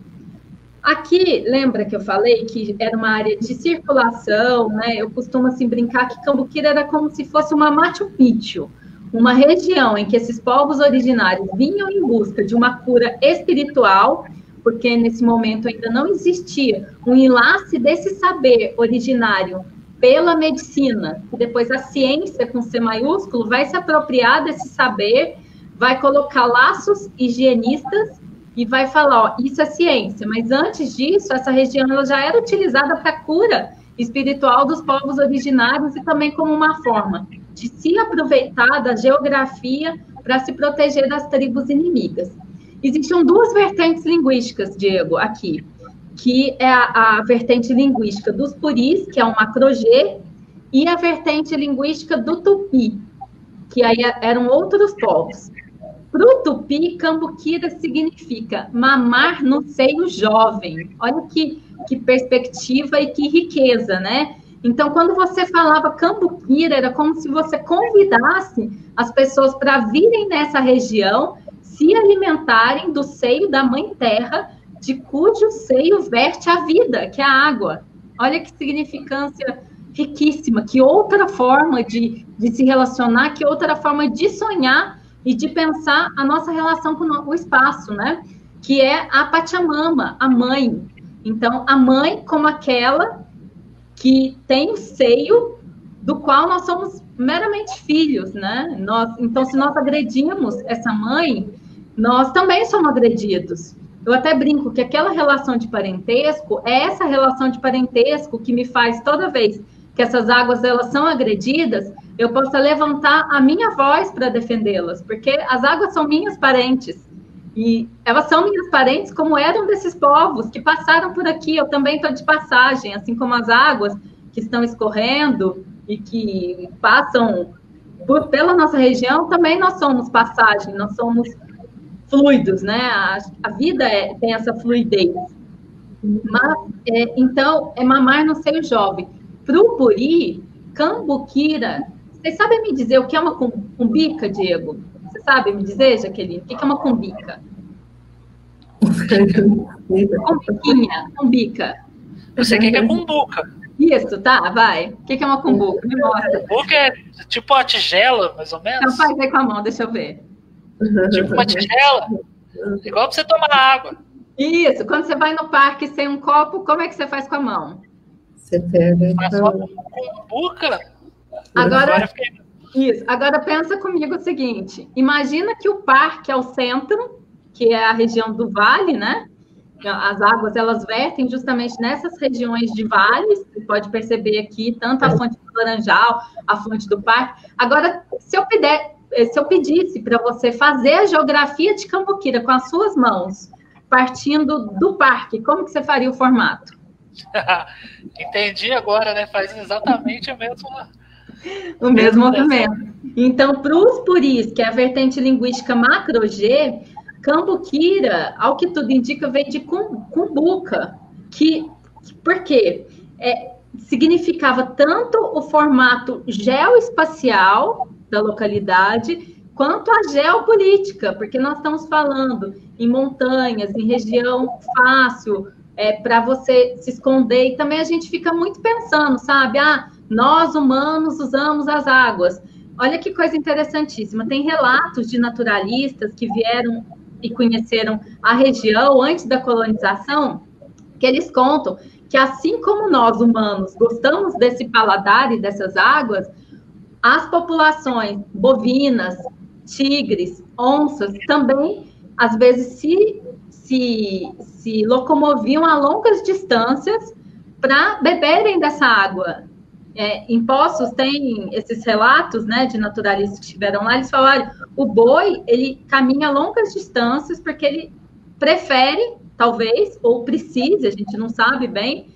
Aqui, lembra que eu falei que era uma área de circulação, né? Eu costumo assim brincar que Cambuquira era como se fosse uma Machu Picchu, uma região em que esses povos originários vinham em busca de uma cura espiritual, porque nesse momento ainda não existia um enlace desse saber originário pela medicina, e depois a ciência com C maiúsculo vai se apropriar desse saber, vai colocar laços higienistas e vai falar, ó, isso é ciência, mas antes disso, essa região ela já era utilizada para cura espiritual dos povos originários e também como uma forma de se aproveitar da geografia para se proteger das tribos inimigas. Existem duas vertentes linguísticas, Diego, aqui, que é a vertente linguística dos puris, que é o macro-G, e a vertente linguística do tupi, que aí eram outros povos. Para o tupi, cambuquira significa mamar no seio jovem. Olha que perspectiva e que riqueza, né? Então, quando você falava cambuquira, era como se você convidasse as pessoas para virem nessa região, se alimentarem do seio da mãe terra, de cujo seio verte a vida, que é a água. Olha que significância riquíssima, que outra forma de se relacionar, que outra forma de sonhar e de pensar a nossa relação com o espaço, né? Que é a Pachamama, a mãe. Então, a mãe como aquela que tem o seio do qual nós somos meramente filhos, né? Então, se nós agredimos essa mãe, nós também somos agredidos. Eu até brinco que aquela relação de parentesco é essa relação de parentesco que me faz, toda vez que essas águas elas são agredidas, eu possa levantar a minha voz para defendê-las, porque as águas são minhas parentes, e elas são minhas parentes como eram desses povos que passaram por aqui. Eu também estou de passagem, assim como as águas que estão escorrendo e que passam pela nossa região, também nós somos passagem, nós somos fluidos, né? A vida tem essa fluidez. Mas, então, é mamar no seio jovem. Para o puri, cambuquira, vocês sabem me dizer o que é uma cumbica, Diego? Você sabe me dizer, Jaqueline? O que é uma cumbica? Cumbica. Eu sei o que é cumbuca. Isso, tá, vai. O que é uma cumbuca? Me mostra. Cumbuca é tipo uma tigela, mais ou menos. Então faz aí com a mão, deixa eu ver. Tipo uma tigela, igual pra você tomar água. Isso, quando você vai no parque sem um copo, como é que você faz com a mão? Você pega. Faz uma cumbuca. Agora pensa comigo o seguinte, imagina que o parque é o centro, que é a região do vale, né? As águas, elas vertem justamente nessas regiões de vales, você pode perceber aqui, tanto a fonte do Laranjal, a fonte do parque. Agora, se eu pedisse para você fazer a geografia de Cambuquira com as suas mãos, partindo do parque, como que você faria o formato? Entendi agora, né? Faz exatamente o mesmo movimento. Então, para os puris, que é a vertente linguística macro-G, Cambuquira, ao que tudo indica, vem de cumbuca, por quê? Significava tanto o formato geoespacial da localidade, quanto a geopolítica, porque nós estamos falando em montanhas, em região fácil, para você se esconder, e também a gente fica muito pensando, sabe? Nós humanos usamos as águas. Olha que coisa interessantíssima, tem relatos de naturalistas que vieram e conheceram a região antes da colonização, que eles contam que assim como nós humanos gostamos desse paladar e dessas águas, as populações bovinas, tigres, onças, também, às vezes, se locomoviam a longas distâncias para beberem dessa água. Em Poços tem esses relatos, né, de naturalistas que estiveram lá, eles falaram, o boi, ele caminha longas distâncias porque ele prefere, talvez, ou precisa, a gente não sabe bem,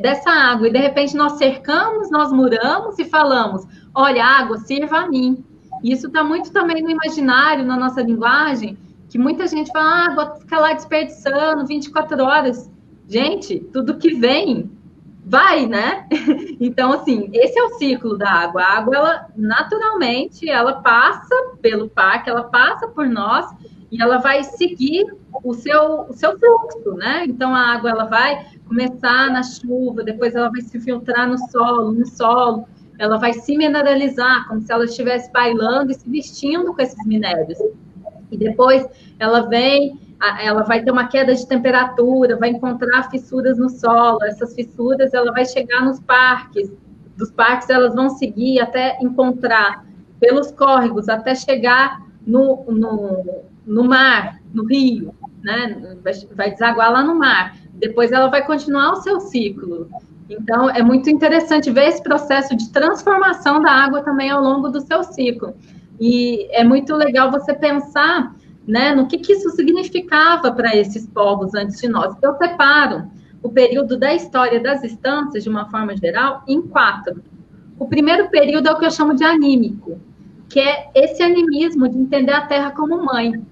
dessa água. E, de repente, nós cercamos, nós muramos e falamos, olha, água, sirva a mim. E isso está muito também no imaginário, na nossa linguagem, que muita gente fala, água fica lá desperdiçando 24 horas. Gente, tudo que vem vai, né? Então, assim, esse é o ciclo da água. A água, ela, naturalmente, ela passa pelo parque, ela passa por nós e ela vai seguir o seu fluxo, né? Então, a água, ela vai começar na chuva, depois ela vai se filtrar no solo, ela vai se mineralizar, como se ela estivesse bailando e se vestindo com esses minérios. E depois ela vai ter uma queda de temperatura, vai encontrar fissuras no solo, essas fissuras ela vai chegar nos parques, dos parques elas vão seguir até encontrar pelos córregos, até chegar no mar, no rio, né? Vai desaguar lá no mar, depois ela vai continuar o seu ciclo, Então, é muito interessante ver esse processo de transformação da água também ao longo do seu ciclo. E é muito legal você pensar, né, no que isso significava para esses povos antes de nós. Eu separo o período da história das instâncias, de uma forma geral, em 4. O primeiro período é o que eu chamo de anímico, que é esse animismo de entender a Terra como mãe.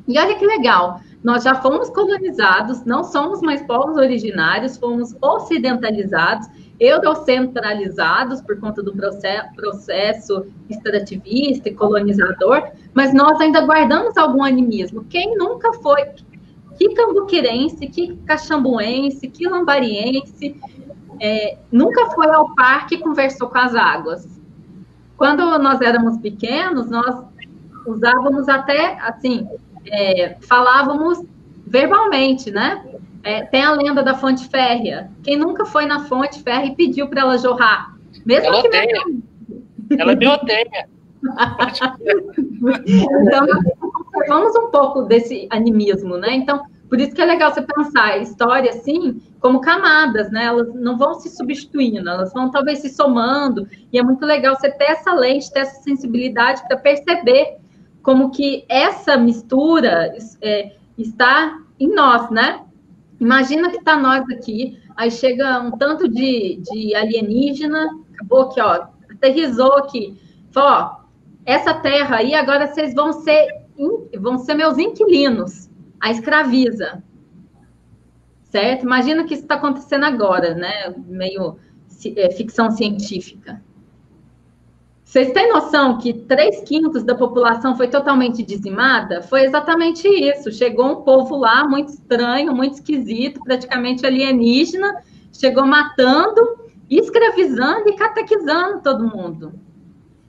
E olha que legal, nós já fomos colonizados, não somos mais povos originários, fomos ocidentalizados, eurocentralizados por conta do processo extrativista e colonizador, mas nós ainda guardamos algum animismo. Quem nunca foi, que cambuquirense, que caxambuense, que lambariense, nunca foi ao parque e conversou com as águas? Quando nós éramos pequenos, nós usávamos até, assim, falávamos verbalmente, né? Tem a lenda da fonte férrea. Quem nunca foi na fonte férrea e pediu para ela jorrar? Mesmo ela que odeia. Ela me odeia. Então, nós observamos um pouco desse animismo, né? Então, por isso que é legal você pensar a história, assim, como camadas, né? Elas não vão se substituindo, elas vão talvez se somando, e é muito legal você ter essa lente, ter essa sensibilidade para perceber como que essa mistura está em nós, né? Imagina que está nós aqui, aí chega um tanto de alienígena, acabou aqui, ó, aterrissou aqui, falou, ó, essa terra aí, agora vocês vão ser meus inquilinos, a escraviza, certo? Imagina que isso está acontecendo agora, né? Meio ficção científica. Vocês têm noção que 3/5 da população foi totalmente dizimada? Foi exatamente isso. Chegou um povo lá muito estranho, muito esquisito, praticamente alienígena, chegou matando, escravizando e catequizando todo mundo.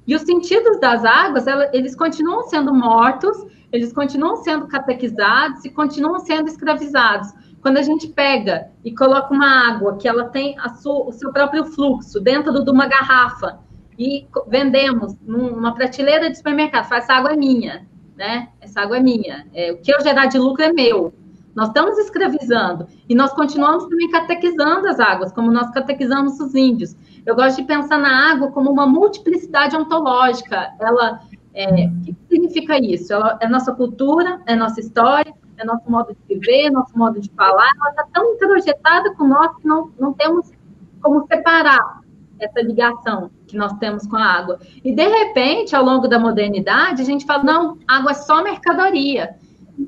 E os sentidos das águas, eles continuam sendo mortos, eles continuam sendo catequizados e continuam sendo escravizados. Quando a gente pega e coloca uma água que ela tem o seu próprio fluxo dentro de uma garrafa, e vendemos numa prateleira de supermercado, fala, essa água é minha, né? Essa água é minha. O que eu gerar de lucro é meu. Nós estamos escravizando. E nós continuamos também catequizando as águas, como nós catequizamos os índios. Eu gosto de pensar na água como uma multiplicidade ontológica. O que significa isso? Ela é nossa cultura, é nossa história, é nosso modo de viver, nosso modo de falar. Ela está tão introjetada com nós que não temos como separar essa ligação que nós temos com a água. E, de repente, ao longo da modernidade, a gente fala, não, água é só mercadoria.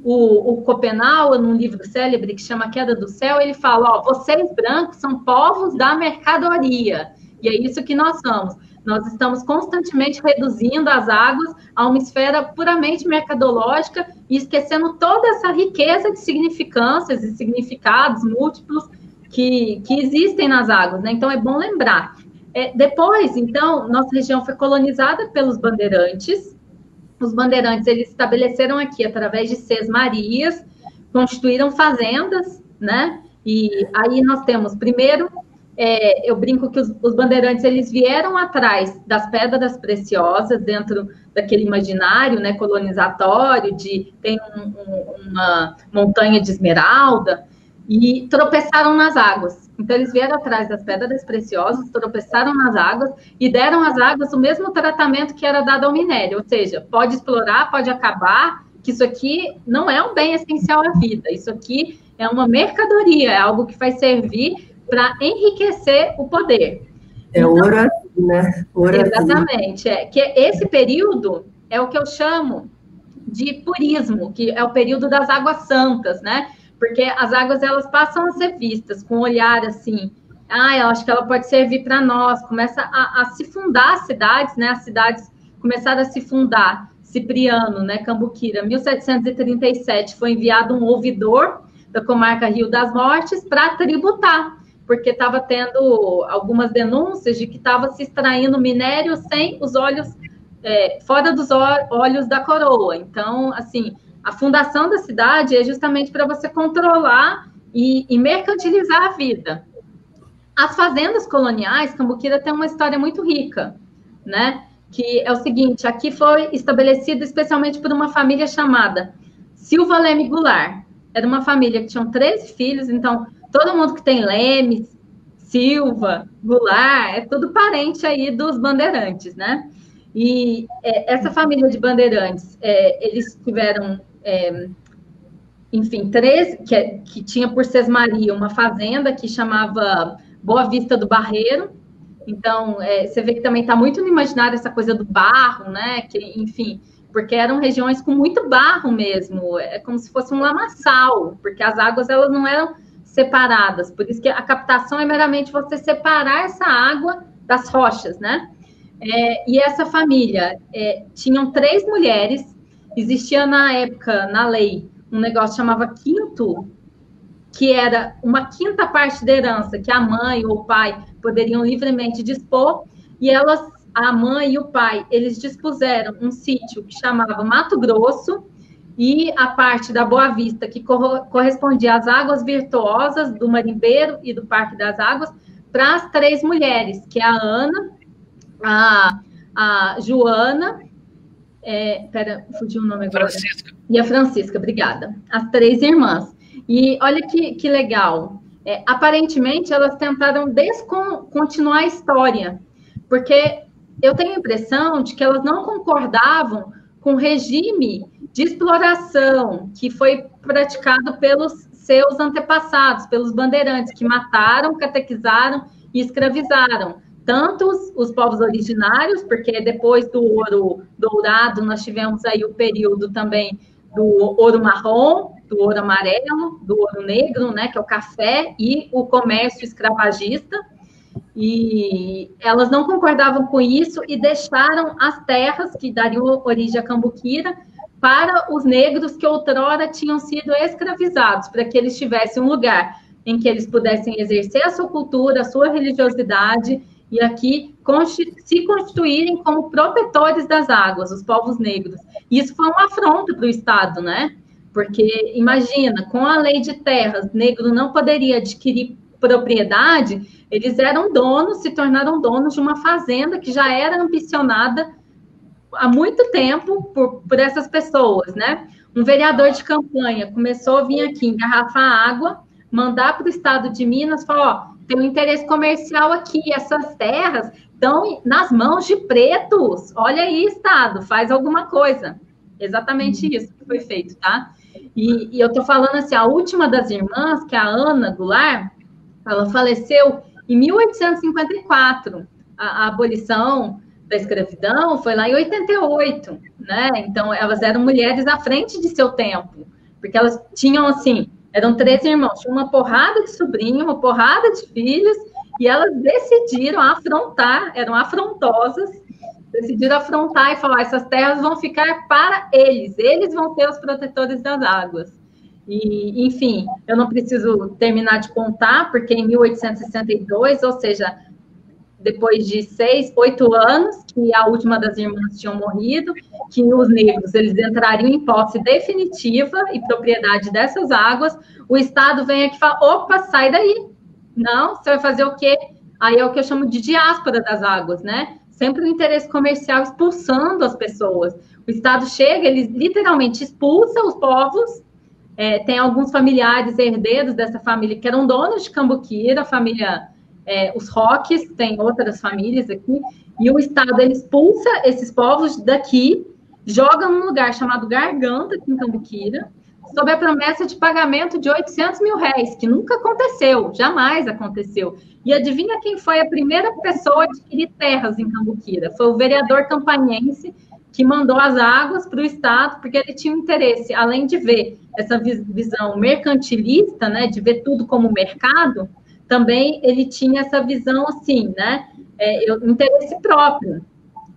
O Schopenhauer, num livro célebre que chama Queda do Céu, ele fala, ó, vocês brancos são povos da mercadoria. E é isso que nós somos. Nós estamos constantemente reduzindo as águas a uma esfera puramente mercadológica e esquecendo toda essa riqueza de significâncias e significados múltiplos que existem nas águas, né? Então, é bom lembrar. Depois, então, nossa região foi colonizada pelos bandeirantes. Os bandeirantes, eles estabeleceram aqui, através de sesmarias, constituíram fazendas, né? E aí nós temos, primeiro, eu brinco que os bandeirantes, eles vieram atrás das pedras preciosas, dentro daquele imaginário, né, colonizatório, tem uma montanha de esmeralda, e tropeçaram nas águas. Então, eles vieram atrás das pedras preciosas, tropeçaram nas águas e deram às águas o mesmo tratamento que era dado ao minério, ou seja, pode explorar, pode acabar, que isso aqui não é um bem essencial à vida, isso aqui é uma mercadoria, é algo que vai servir para enriquecer o poder. Ouro azul, né? Ouro exatamente. Que esse período é o que eu chamo de purismo, que é o período das águas santas, né? Porque as águas, elas passam a ser vistas com um olhar assim, eu acho que ela pode servir para nós, começa a se fundar as cidades, né? As cidades começaram a se fundar. Cipriano, né? Cambuquira, 1737, foi enviado um ouvidor da comarca Rio das Mortes para tributar, porque estava tendo algumas denúncias de que estava se extraindo minério sem os olhos, fora dos olhos da coroa. Então, assim, a fundação da cidade é justamente para você controlar e mercantilizar a vida. As fazendas coloniais, Cambuquira tem uma história muito rica, né? Que é o seguinte, aqui foi estabelecido especialmente por uma família chamada Silva Leme Goulart. Era uma família que tinha 13 filhos, então todo mundo que tem Leme, Silva, Goulart, é tudo parente aí dos Bandeirantes, né? E essa família de Bandeirantes, eles tiveram, enfim, três, que tinha por Sesmaria uma fazenda que chamava Boa Vista do Barreiro. Então, você vê que também está muito no imaginário essa coisa do barro, né? Que, enfim, porque eram regiões com muito barro mesmo, é como se fosse um lamaçal, porque as águas elas não eram separadas, por isso que a captação é meramente você separar essa água das rochas, né? E essa família, tinham 3 mulheres, existia na época, na lei, um negócio que chamava quinto, que era uma quinta parte da herança que a mãe ou o pai poderiam livremente dispor, e a mãe e o pai, eles dispuseram um sítio que chamava Mato Grosso, e a parte da Boa Vista, que correspondia às águas virtuosas do Marimbeiro e do Parque das Águas, para as 3 mulheres, que é a Ana, a Joana, fugiu o nome agora. Francisca. E a Francisca, obrigada. As 3 irmãs. E olha que legal. Aparentemente, elas tentaram descontinuar a história, porque eu tenho a impressão de que elas não concordavam com o regime de exploração que foi praticado pelos seus antepassados, pelos bandeirantes, que mataram, catequizaram e escravizaram. Tanto os povos originários, porque depois do ouro dourado, nós tivemos aí o período também do ouro marrom, do ouro amarelo, do ouro negro, né, que é o café, e o comércio escravagista. E elas não concordavam com isso e deixaram as terras que dariam origem a Cambuquira para os negros que outrora tinham sido escravizados, para que eles tivessem um lugar em que eles pudessem exercer a sua cultura, a sua religiosidade, e aqui se constituírem como protetores das águas, os povos negros. E isso foi uma afronta para o Estado, né? Porque, imagina, com a lei de terras, negro não poderia adquirir propriedade, eles eram donos, se tornaram donos de uma fazenda que já era ambicionada há muito tempo por essas pessoas, né? Um vereador de campanha começou a vir aqui engarrafar água, mandar para o estado de Minas, falar, ó, tem um interesse comercial aqui, essas terras estão nas mãos de pretos, olha aí, estado, faz alguma coisa. Exatamente isso que foi feito, tá? E eu tô falando assim, a última das irmãs, que é a Ana Goulart, ela faleceu em 1854, a abolição da escravidão foi lá em 88, né? Então, elas eram mulheres à frente de seu tempo, porque elas tinham, assim, eram 3 irmãos, tinha uma porrada de sobrinho, uma porrada de filhos, e elas decidiram afrontar, eram afrontosas, decidiram afrontar e falar, essas terras vão ficar para eles vão ser os protetores das águas. E, enfim, eu não preciso terminar de contar, porque em 1862, ou seja, depois de 8 anos, que a última das irmãs tinham morrido, que os negros eles entrariam em posse definitiva e propriedade dessas águas, o Estado vem aqui e fala, opa, sai daí. Não, você vai fazer o quê? Aí é o que eu chamo de diáspora das águas, né? Sempre o interesse comercial expulsando as pessoas. O Estado chega, ele literalmente expulsa os povos. Tem alguns familiares herdeiros dessa família que eram donos de Cambuquira, a família, os Roques, tem outras famílias aqui, e o Estado ele expulsa esses povos daqui, joga num lugar chamado Garganta, aqui em Cambuquira, sob a promessa de pagamento de 800 mil réis, que nunca aconteceu, jamais aconteceu. E adivinha quem foi a primeira pessoa a adquirir terras em Cambuquira? Foi o vereador campanhense, que mandou as águas para o Estado, porque ele tinha um interesse, além de ver essa visão mercantilista, né, de ver tudo como mercado, também ele tinha essa visão assim, né, interesse próprio.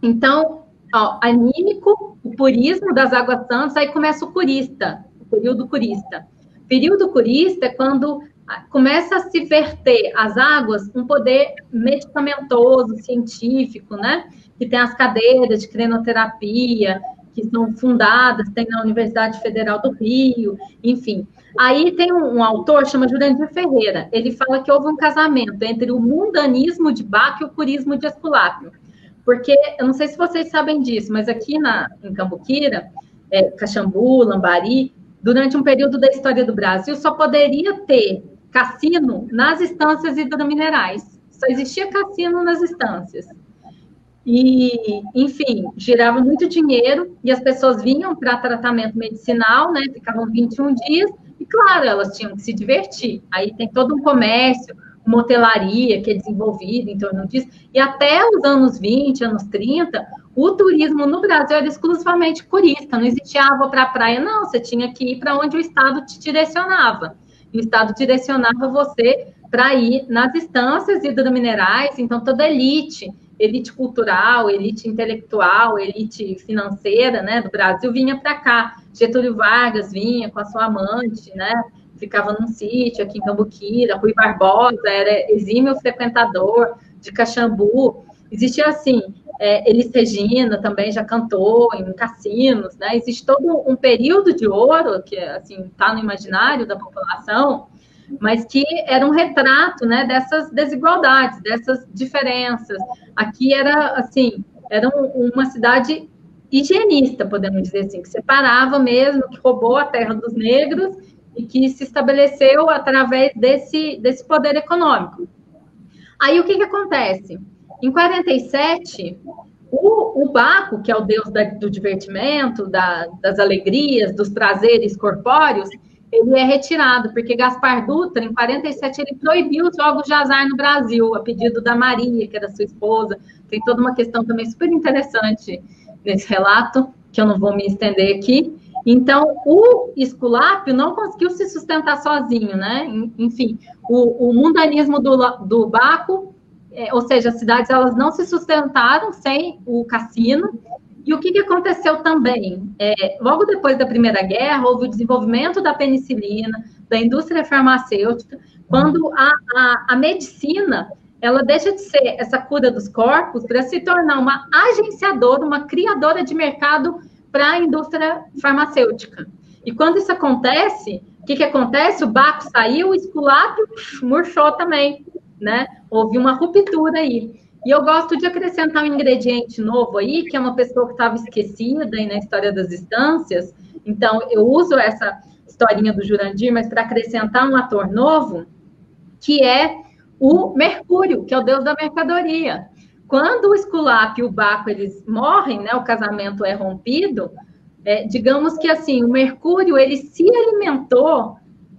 Então, ó, anímico, o purismo das águas santas, aí começa o curista, o período curista. O período curista é quando começa a se verter as águas um poder medicamentoso, científico, né? Que tem as cadeiras de crenoterapia, que são fundadas, tem na Universidade Federal do Rio, enfim. Aí tem um autor, chama Jurandir Ferreira, ele fala que houve um casamento entre o mundanismo de Bach e o purismo de Esculápio. Porque, eu não sei se vocês sabem disso, mas aqui em Cambuquira, Caxambu, Lambari, durante um período da história do Brasil, só poderia ter cassino nas estâncias hidrominerais. Só existia cassino nas estâncias. E, enfim, girava muito dinheiro e as pessoas vinham para tratamento medicinal, né? Ficavam 21 dias e, claro, elas tinham que se divertir. Aí tem todo um comércio, uma hotelaria que é desenvolvida em torno disso. E até os anos 20, anos 30, o turismo no Brasil era exclusivamente turista. Não existia água para a praia, não. Você tinha que ir para onde o Estado te direcionava. E o Estado direcionava você para ir nas estâncias hidrominerais. Então, toda elite cultural, elite intelectual, elite financeira, né, do Brasil vinha para cá. Getúlio Vargas vinha com a sua amante, né, ficava num sítio aqui em Cambuquira. Rui Barbosa era exímio frequentador de Caxambu. Existia assim, Elis Regina também já cantou em cassinos, né? Existe todo um período de ouro que assim está no imaginário da população, mas que era um retrato, né, dessas desigualdades, dessas diferenças. Aqui era assim, era uma cidade higienista, podemos dizer assim, que separava mesmo, que roubou a terra dos negros e que se estabeleceu através desse poder econômico. Aí o que acontece? Em 47, o Baco, que é o deus do divertimento, das alegrias, dos prazeres corpóreos, ele é retirado, porque Gaspar Dutra, em 47, ele proibiu os jogos de azar no Brasil, a pedido da Maria, que era sua esposa. Tem toda uma questão também super interessante nesse relato, que eu não vou me estender aqui. Então, o Esculápio não conseguiu se sustentar sozinho, né? Enfim, o mundanismo do Baco, ou seja, as cidades elas não se sustentaram sem o cassino. E o que aconteceu também? Logo depois da Primeira Guerra, houve o desenvolvimento da penicilina, da indústria farmacêutica, quando a medicina ela deixa de ser essa cura dos corpos para se tornar uma agenciadora, uma criadora de mercado para a indústria farmacêutica. E quando isso acontece, o que acontece? O Baco saiu, o Esculápio murchou também, né? Houve uma ruptura aí. E eu gosto de acrescentar um ingrediente novo aí, que é uma pessoa que estava esquecida aí na história das estâncias. Então, eu uso essa historinha do Jurandir, mas para acrescentar um ator novo, que é o Mercúrio, que é o deus da mercadoria. Quando o Esculápio e o Baco, eles morrem, né, o casamento é rompido, digamos que assim, o Mercúrio, ele se alimentou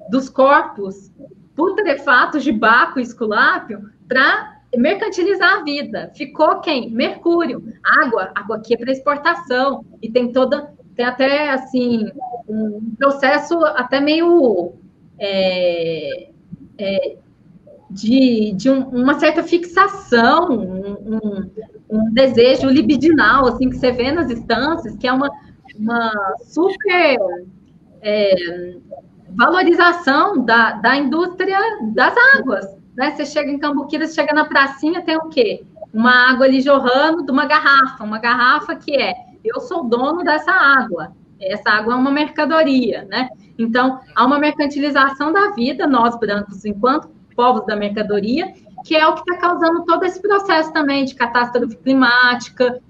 dos corpos putrefatos de Baco e Esculápio para mercantilizar a vida. Ficou quem? Mercúrio. Água aqui é para exportação. E tem até, assim, um processo até meio de uma certa fixação, um desejo libidinal, assim, que você vê nas estâncias, que é uma super valorização da indústria das águas. Né? Você chega em Cambuquira, você chega na pracinha, tem o quê? Uma água ali jorrando de uma garrafa que eu sou dono dessa água, essa água é uma mercadoria, né? Então, há uma mercantilização da vida, nós brancos, enquanto povos da mercadoria, que é o que está causando todo esse processo também de catástrofe climática.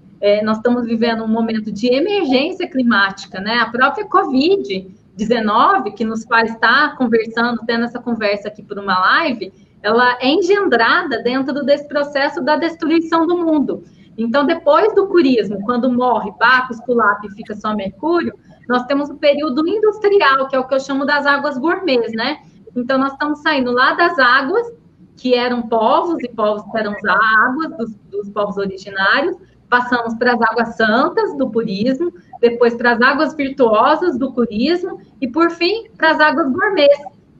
Nós estamos vivendo um momento de emergência climática, né? A própria Covid-19, que nos faz estar conversando, tendo essa conversa aqui por uma live, ela é engendrada dentro desse processo da destruição do mundo. Então, depois do curismo, quando morre Baco, Esculápio e fica só Mercúrio, nós temos o período industrial, que é o que eu chamo das águas gourmets, né? Então, nós estamos saindo lá das águas, que eram povos, e povos que eram as águas dos povos originários, passamos para as águas santas do purismo, depois para as águas virtuosas do purismo, e, por fim, para as águas gourmets,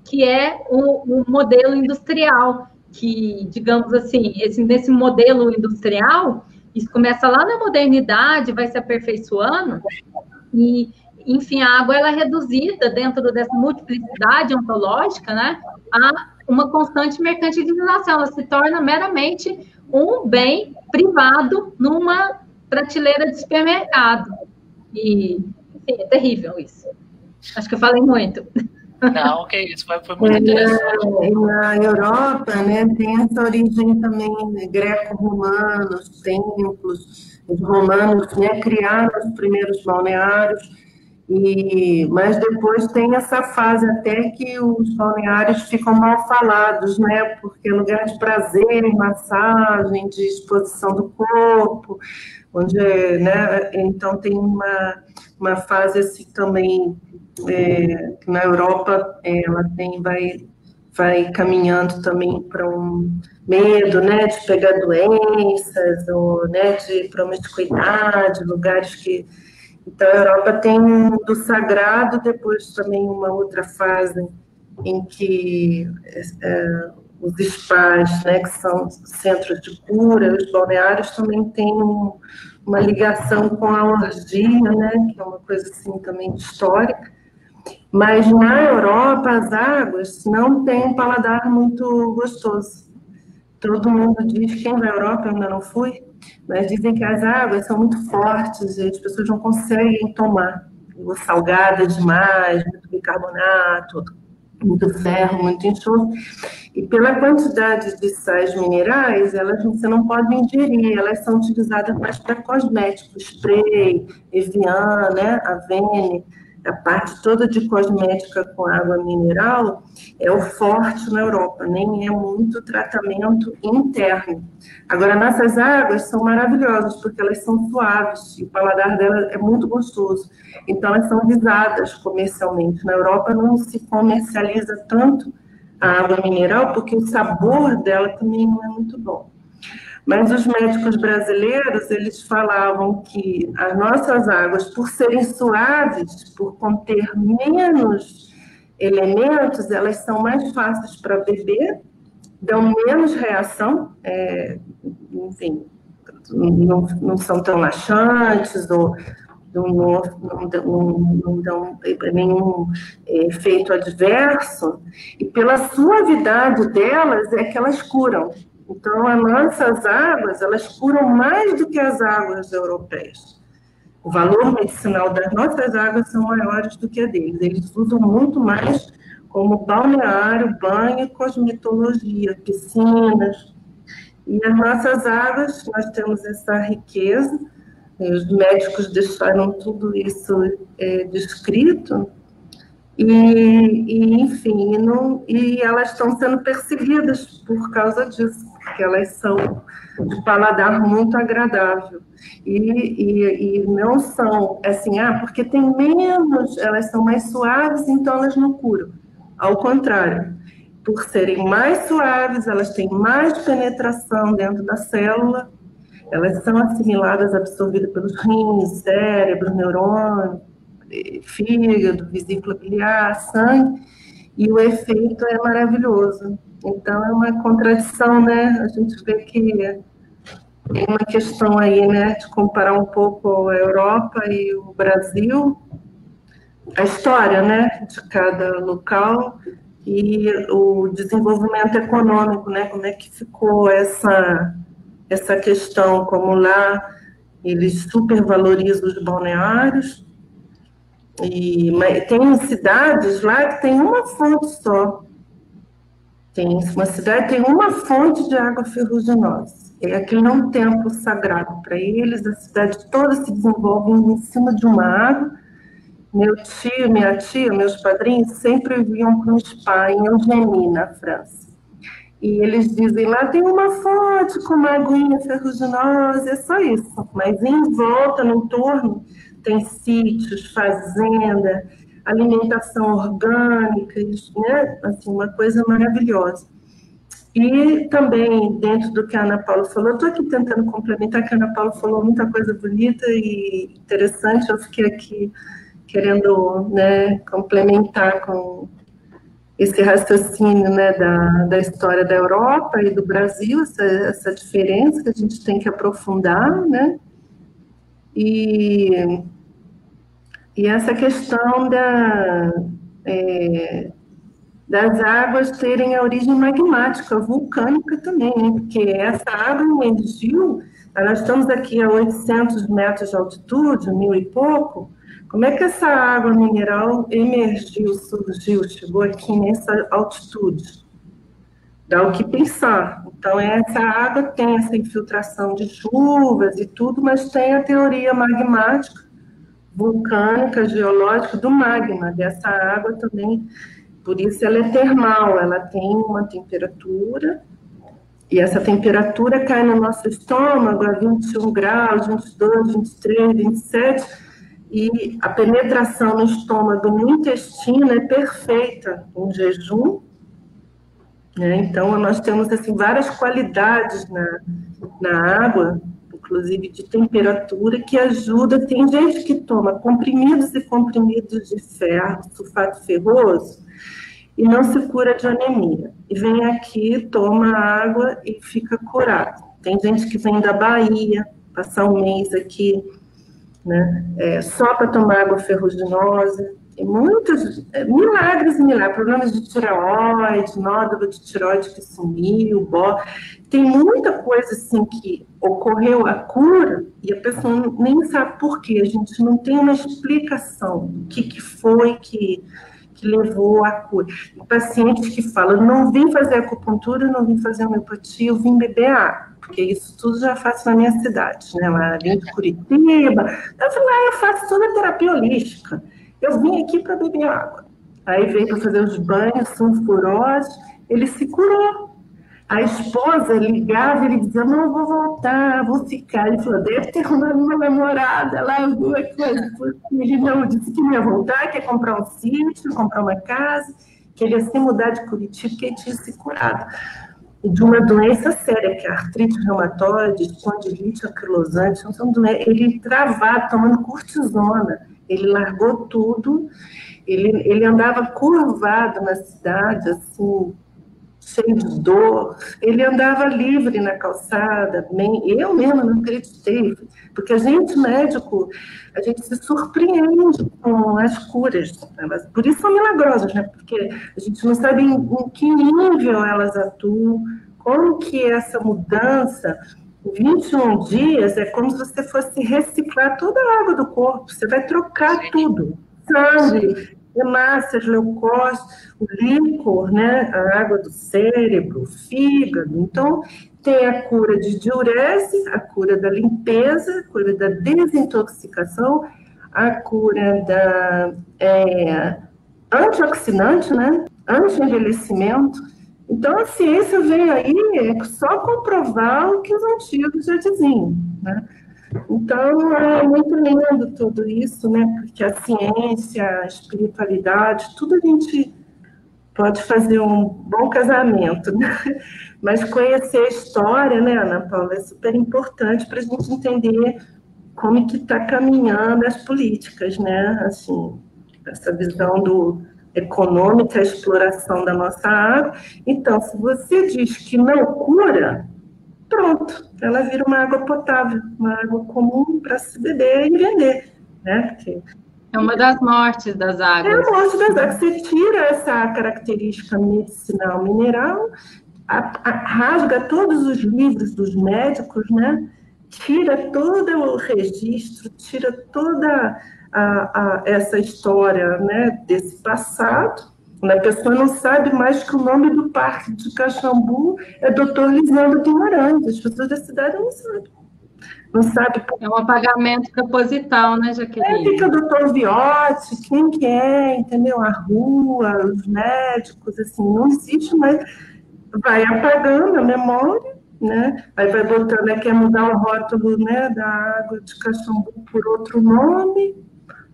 que é o modelo industrial, que, digamos assim, nesse modelo industrial, isso começa lá na modernidade, vai se aperfeiçoando, e, enfim, a água ela é reduzida dentro dessa multiplicidade ontológica, né, a uma constante mercantilização, ela se torna meramente um bem privado numa prateleira de supermercado. E, enfim, é terrível isso. Acho que eu falei muito. Não, que isso, foi muito interessante. Na Europa, né, tem essa origem também greco-romanos, templos, os romanos, né, criaram os primeiros balneários, Mas depois tem essa fase até que os balneários ficam mal falados, né? Porque é lugar de prazer, massagem, de exposição do corpo, onde, né? Então tem uma fase assim também, que na Europa ela vai caminhando também para um medo, né, de pegar doenças, ou, né, de promiscuidade, lugares que... Então, a Europa tem do sagrado, depois também uma outra fase em que os spas, né, que são centros de cura, os balneários também têm uma ligação com a orgia, né, que é uma coisa assim também histórica. Mas na Europa, as águas não têm um paladar muito gostoso. Todo mundo diz, quem vai à Europa, eu ainda não fui, mas dizem que as águas são muito fortes e as pessoas não conseguem tomar. Ou salgada demais, muito bicarbonato, muito ferro, muito enxofre. E pela quantidade de sais minerais, você não pode ingerir, elas são utilizadas mais para cosméticos, spray, Evian, né, Avene. A parte toda de cosmética com água mineral é o forte na Europa, nem é muito tratamento interno. Agora, nossas águas são maravilhosas, porque elas são suaves, e o paladar delas é muito gostoso. Então, elas são visadas comercialmente. Na Europa não se comercializa tanto a água mineral, porque o sabor dela também não é muito bom. Mas os médicos brasileiros, eles falavam que as nossas águas, por serem suaves, por conter menos elementos, elas são mais fáceis para beber, dão menos reação, enfim, não são tão laxantes, ou não dão nenhum efeito adverso, e pela suavidade delas é que elas curam. Então, as nossas águas, elas curam mais do que as águas europeias. O valor medicinal das nossas águas são maiores do que a deles. Eles usam muito mais como balneário, banho, cosmetologia, piscinas. E as nossas águas, nós temos essa riqueza. Os médicos deixaram tudo isso descrito. Enfim, e elas estão sendo perseguidas por causa disso, porque elas são de paladar muito agradável. E não são assim, porque tem menos, elas são mais suaves, então elas não curam. Ao contrário, por serem mais suaves, elas têm mais penetração dentro da célula, elas são assimiladas, absorvidas pelos rins, cérebro, neurônio, fígado, vesícula biliar, sangue, e o efeito é maravilhoso. Então, é uma contradição, né? A gente vê que tem uma questão aí, né, de comparar um pouco a Europa e o Brasil, a história, né, de cada local e o desenvolvimento econômico, né, como é que ficou essa questão, como lá eles supervalorizam os balneários, mas tem cidades lá que tem uma fonte só. Tem uma cidade tem uma fonte de água ferruginosa. É aquele não templo sagrado para eles. A cidade toda se desenvolve em cima de uma água. Meu tio, minha tia, meus padrinhos sempre iam para um spa em Eugenie, na França. E eles dizem, lá tem uma fonte com uma aguinha ferruginosa, é só isso. Mas em volta, no entorno, tem sítios, fazenda, alimentação orgânica, né? Assim, uma coisa maravilhosa. E também, dentro do que a Ana Paula falou, eu estou aqui tentando complementar, que a Ana Paula falou muita coisa bonita e interessante, eu fiquei aqui querendo, né, complementar com esse raciocínio, né, da história da Europa e do Brasil, essa diferença que a gente tem que aprofundar, né, e essa questão das águas terem a origem magmática, vulcânica também, né, porque essa água emergiu, nós estamos aqui a 800 metros de altitude, 1000 e pouco. Como é que essa água mineral emergiu, surgiu, chegou aqui nessa altitude? Dá o que pensar. Então, essa água tem essa infiltração de chuvas e tudo, mas tem a teoria magmática, vulcânica, geológica do magma, dessa água também. Por isso ela é termal, ela tem uma temperatura, e essa temperatura cai no nosso estômago a 21 graus, 22, 23, 27, e a penetração no estômago, no intestino, é perfeita em jejum, né? Então, nós temos assim, várias qualidades na água, inclusive de temperatura, que ajuda. Tem gente que toma comprimidos e comprimidos de ferro, sulfato ferroso, e não se cura de anemia. E vem aqui, toma água e fica curado. Tem gente que vem da Bahia, passar um mês aqui, né, só para tomar água ferruginosa. Tem muitos milagres e milagres, problemas de tireoide, nódulo de tireoide que sumiu, tem muita coisa assim que ocorreu a cura e a pessoa nem sabe por quê. A gente não tem uma explicação do que foi que levou à cura. Tem pacientes que falam, não vim fazer acupuntura, não vim fazer homeopatia, eu vim beber água, porque isso tudo já faço na minha cidade, né? Lá vim de Curitiba, eu falei, eu faço toda a terapia holística. Eu vim aqui para beber água. Aí veio para fazer os banhos sulfurosos, ele se curou. A esposa ligava, ele dizia, não, eu vou voltar, vou ficar. Ele falou, deve ter uma namorada lá, alguma coisa. Ele não, disse que ia voltar, que ia comprar um sítio, comprar uma casa, que ele ia se mudar de Curitiba, que ele tinha se curado. E de uma doença séria, que é a artrite reumatoide, espondilite anquilosante, ele travado, tomando cortisona. Ele largou tudo, ele andava curvado na cidade, assim, cheio de dor. Ele andava livre na calçada, eu mesma não acreditei, porque a gente, médico, a gente se surpreende com as curas. Por isso são milagrosas, né? Porque a gente não sabe em que nível elas atuam, como que essa mudança... 21 dias é como se você fosse reciclar toda a água do corpo, você vai trocar tudo, sangue, hemácias, leucócitos, o líquor, né, a água do cérebro, o fígado. Então, tem a cura de diurese, a cura da limpeza, a cura da desintoxicação, a cura da antioxidante, né, anti-envelhecimento. Então, a ciência vem aí só comprovar o que os antigos já diziam, né? Então, é muito lindo tudo isso, né? Porque a ciência, a espiritualidade, tudo a gente pode fazer um bom casamento, né? Mas conhecer a história, né, Ana Paula, é super importante para a gente entender como que está caminhando as políticas, né? Assim, essa visão econômica, a exploração da nossa água. Então, se você diz que não cura, pronto, ela vira uma água potável, uma água comum para se beber e vender, né? Porque é uma das mortes das águas. É a morte das águas. Você tira essa característica medicinal mineral, rasga todos os livros dos médicos, né? Tira todo o registro, tira toda essa história, né, desse passado. A pessoa não sabe mais que o nome do parque de Caxambu é Dr. Lisandro Guimarães. As pessoas da cidade não sabem. Não sabe. É um apagamento proposital, né, Jaqueline? Fica o Dr. Viotti, quem que é, entendeu? A rua, os médicos, assim, não existe mais. Vai apagando a memória, né? Aí vai botando, quer mudar o rótulo, né, da água de Caxambu por outro nome.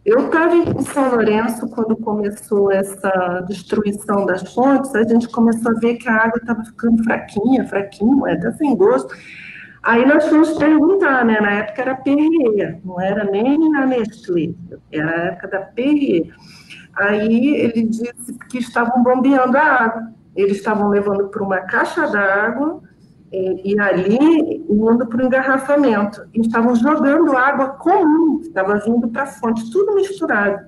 Eu estava em São Lourenço quando começou essa destruição das fontes, a gente começou a ver que a água estava ficando fraquinha, até sem gosto. Aí nós fomos perguntar, né? Na época era Perrier, não era nem a Nestlé, era a época da Perrier. Aí ele disse que estavam bombeando a água, eles estavam levando para uma caixa d'água e ali indo para o engarrafamento. E estavam jogando água comum, que estava vindo para a fonte, tudo misturado.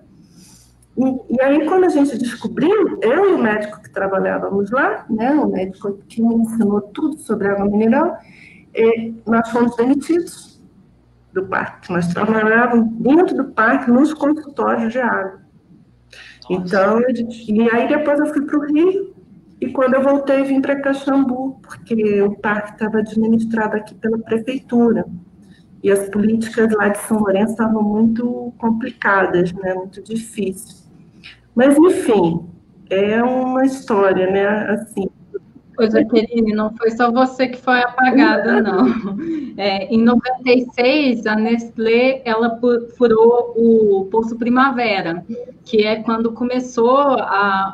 E aí, quando a gente descobriu, eu e o médico que trabalhávamos lá, né, o médico que me ensinou tudo sobre água mineral, nós fomos demitidos do parque. Nós trabalhávamos dentro do parque, nos consultórios de água. Então, e aí depois eu fui para o Rio, e quando eu voltei, vim para Caxambu, porque o parque estava administrado aqui pela prefeitura. e as políticas lá de São Lourenço estavam muito complicadas, né? Muito difíceis. Mas, enfim, é uma história, né? Assim. Ô, Jaqueline, não foi só você que foi apagada, não. Em 96, a Nestlé, ela furou o Poço Primavera, que é quando começou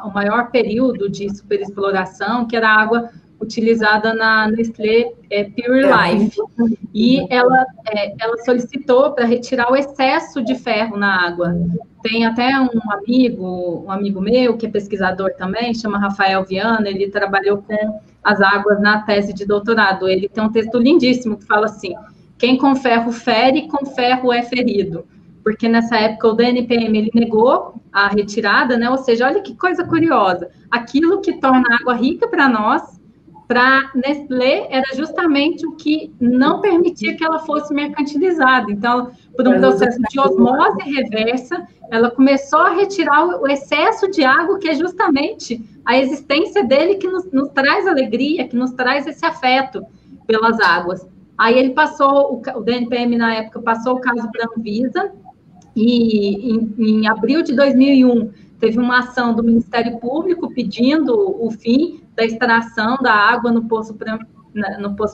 o maior período de superexploração, que era a água utilizada na Nestlé Pure Life. E ela solicitou para retirar o excesso de ferro na água. Tem até um amigo meu, que é pesquisador também, chama Rafael Viana, ele trabalhou com as águas na tese de doutorado. Ele tem um texto lindíssimo que fala assim: quem com ferro fere, com ferro é ferido. Porque nessa época o DNPM ele negou a retirada, né? Ou seja, olha que coisa curiosa. Aquilo que torna a água rica para nós, para Nestlé, era justamente o que não permitia que ela fosse mercantilizada. Então, por um processo de osmose reversa, ela começou a retirar o excesso de água, que é justamente a existência dele que nos traz alegria, que nos traz esse afeto pelas águas. Aí ele passou, o DNPM na época passou o caso para a Anvisa, e em abril de 2001 teve uma ação do Ministério Público pedindo o fim da extração da água no Poço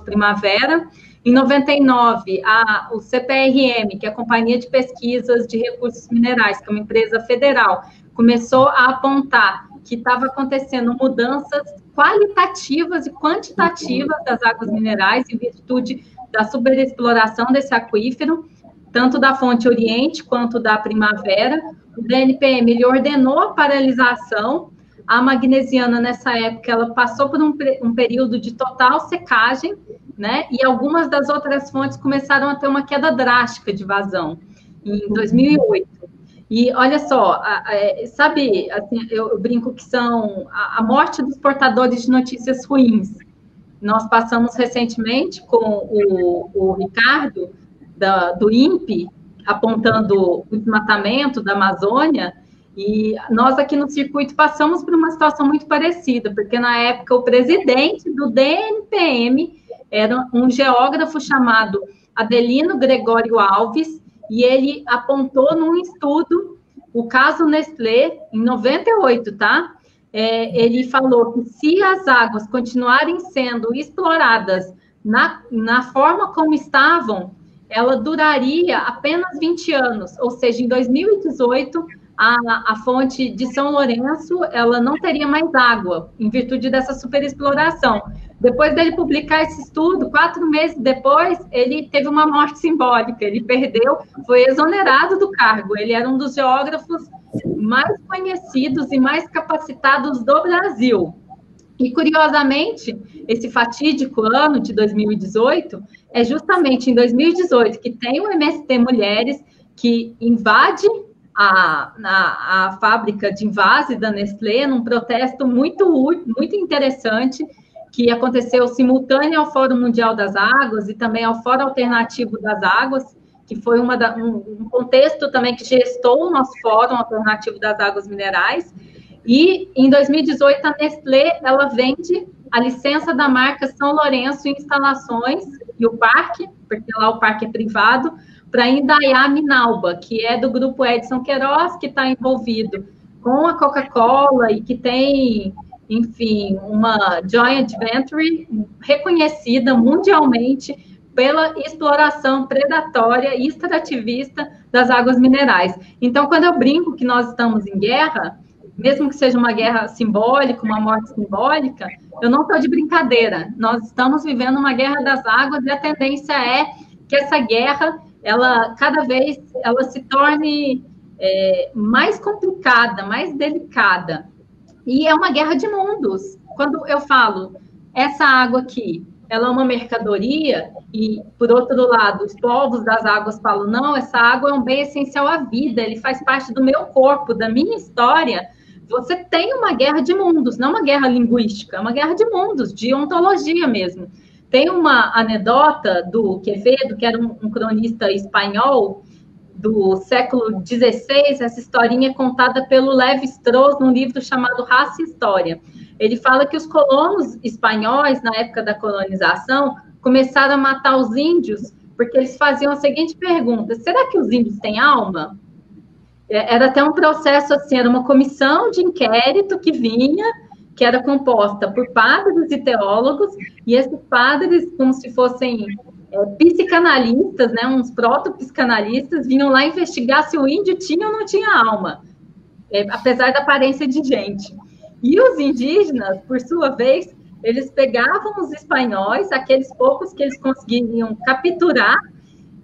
Primavera. Em 99, o CPRM, que é a Companhia de Pesquisas de Recursos Minerais, que é uma empresa federal, começou a apontar que estava acontecendo mudanças qualitativas e quantitativas das águas minerais em virtude da superexploração desse aquífero, tanto da fonte Oriente quanto da Primavera. O DNPM ele ordenou a paralisação. A Magnesiana, nessa época, ela passou por um período de total secagem, né? E algumas das outras fontes começaram a ter uma queda drástica de vazão em 2008. E olha só, sabe, assim, eu brinco que são a morte dos portadores de notícias ruins. Nós passamos recentemente com o Ricardo, do INPE, apontando o desmatamento da Amazônia, e nós aqui no circuito passamos por uma situação muito parecida, porque na época o presidente do DNPM era um geógrafo chamado Adelino Gregório Alves, e ele apontou num estudo o caso Nestlé, em 98, tá? Ele falou que se as águas continuarem sendo exploradas na forma como estavam, ela duraria apenas 20 anos, ou seja, em 2018, a fonte de São Lourenço, ela não teria mais água, em virtude dessa superexploração. Depois dele publicar esse estudo, 4 meses depois, ele teve uma morte simbólica, ele perdeu, foi exonerado do cargo, ele era um dos geógrafos mais conhecidos e mais capacitados do Brasil. E, curiosamente, esse fatídico ano de 2018, é justamente em 2018 que tem o MST Mulheres, que invade a fábrica de envase da Nestlé, num protesto muito interessante, que aconteceu simultâneo ao Fórum Mundial das Águas e também ao Fórum Alternativo das Águas, que foi um contexto também que gestou o nosso Fórum Alternativo das Águas Minerais. E, em 2018, a Nestlé, ela vende a licença da marca São Lourenço em instalações e o parque, porque lá o parque é privado, para Indaiá Minalba, que é do grupo Edson Queiroz, que está envolvido com a Coca-Cola e que tem, enfim, uma joint venture reconhecida mundialmente pela exploração predatória e extrativista das águas minerais. Então, quando eu brinco que nós estamos em guerra, mesmo que seja uma guerra simbólica, uma morte simbólica, eu não estou de brincadeira. Nós estamos vivendo uma guerra das águas e a tendência é que essa guerra, cada vez ela se torne mais complicada, mais delicada. E é uma guerra de mundos. Quando eu falo, essa água aqui, ela é uma mercadoria, e, por outro lado, os povos das águas falam, não, essa água é um bem essencial à vida, ele faz parte do meu corpo, da minha história. Você tem uma guerra de mundos, não uma guerra linguística, é uma guerra de mundos, de ontologia mesmo. Tem uma anedota do Quevedo, que era um cronista espanhol do século XVI, essa historinha é contada pelo Lévi-Strauss num livro chamado Raça e História. Ele fala que os colonos espanhóis, na época da colonização, começaram a matar os índios porque eles faziam a seguinte pergunta: será que os índios têm alma? Era até um processo assim, era uma comissão de inquérito que vinha, que era composta por padres e teólogos, e esses padres, como se fossem psicanalistas, né, uns proto-psicanalistas, vinham lá investigar se o índio tinha ou não tinha alma, apesar da aparência de gente. E os indígenas, por sua vez, eles pegavam os espanhóis, aqueles poucos que eles conseguiriam capturar,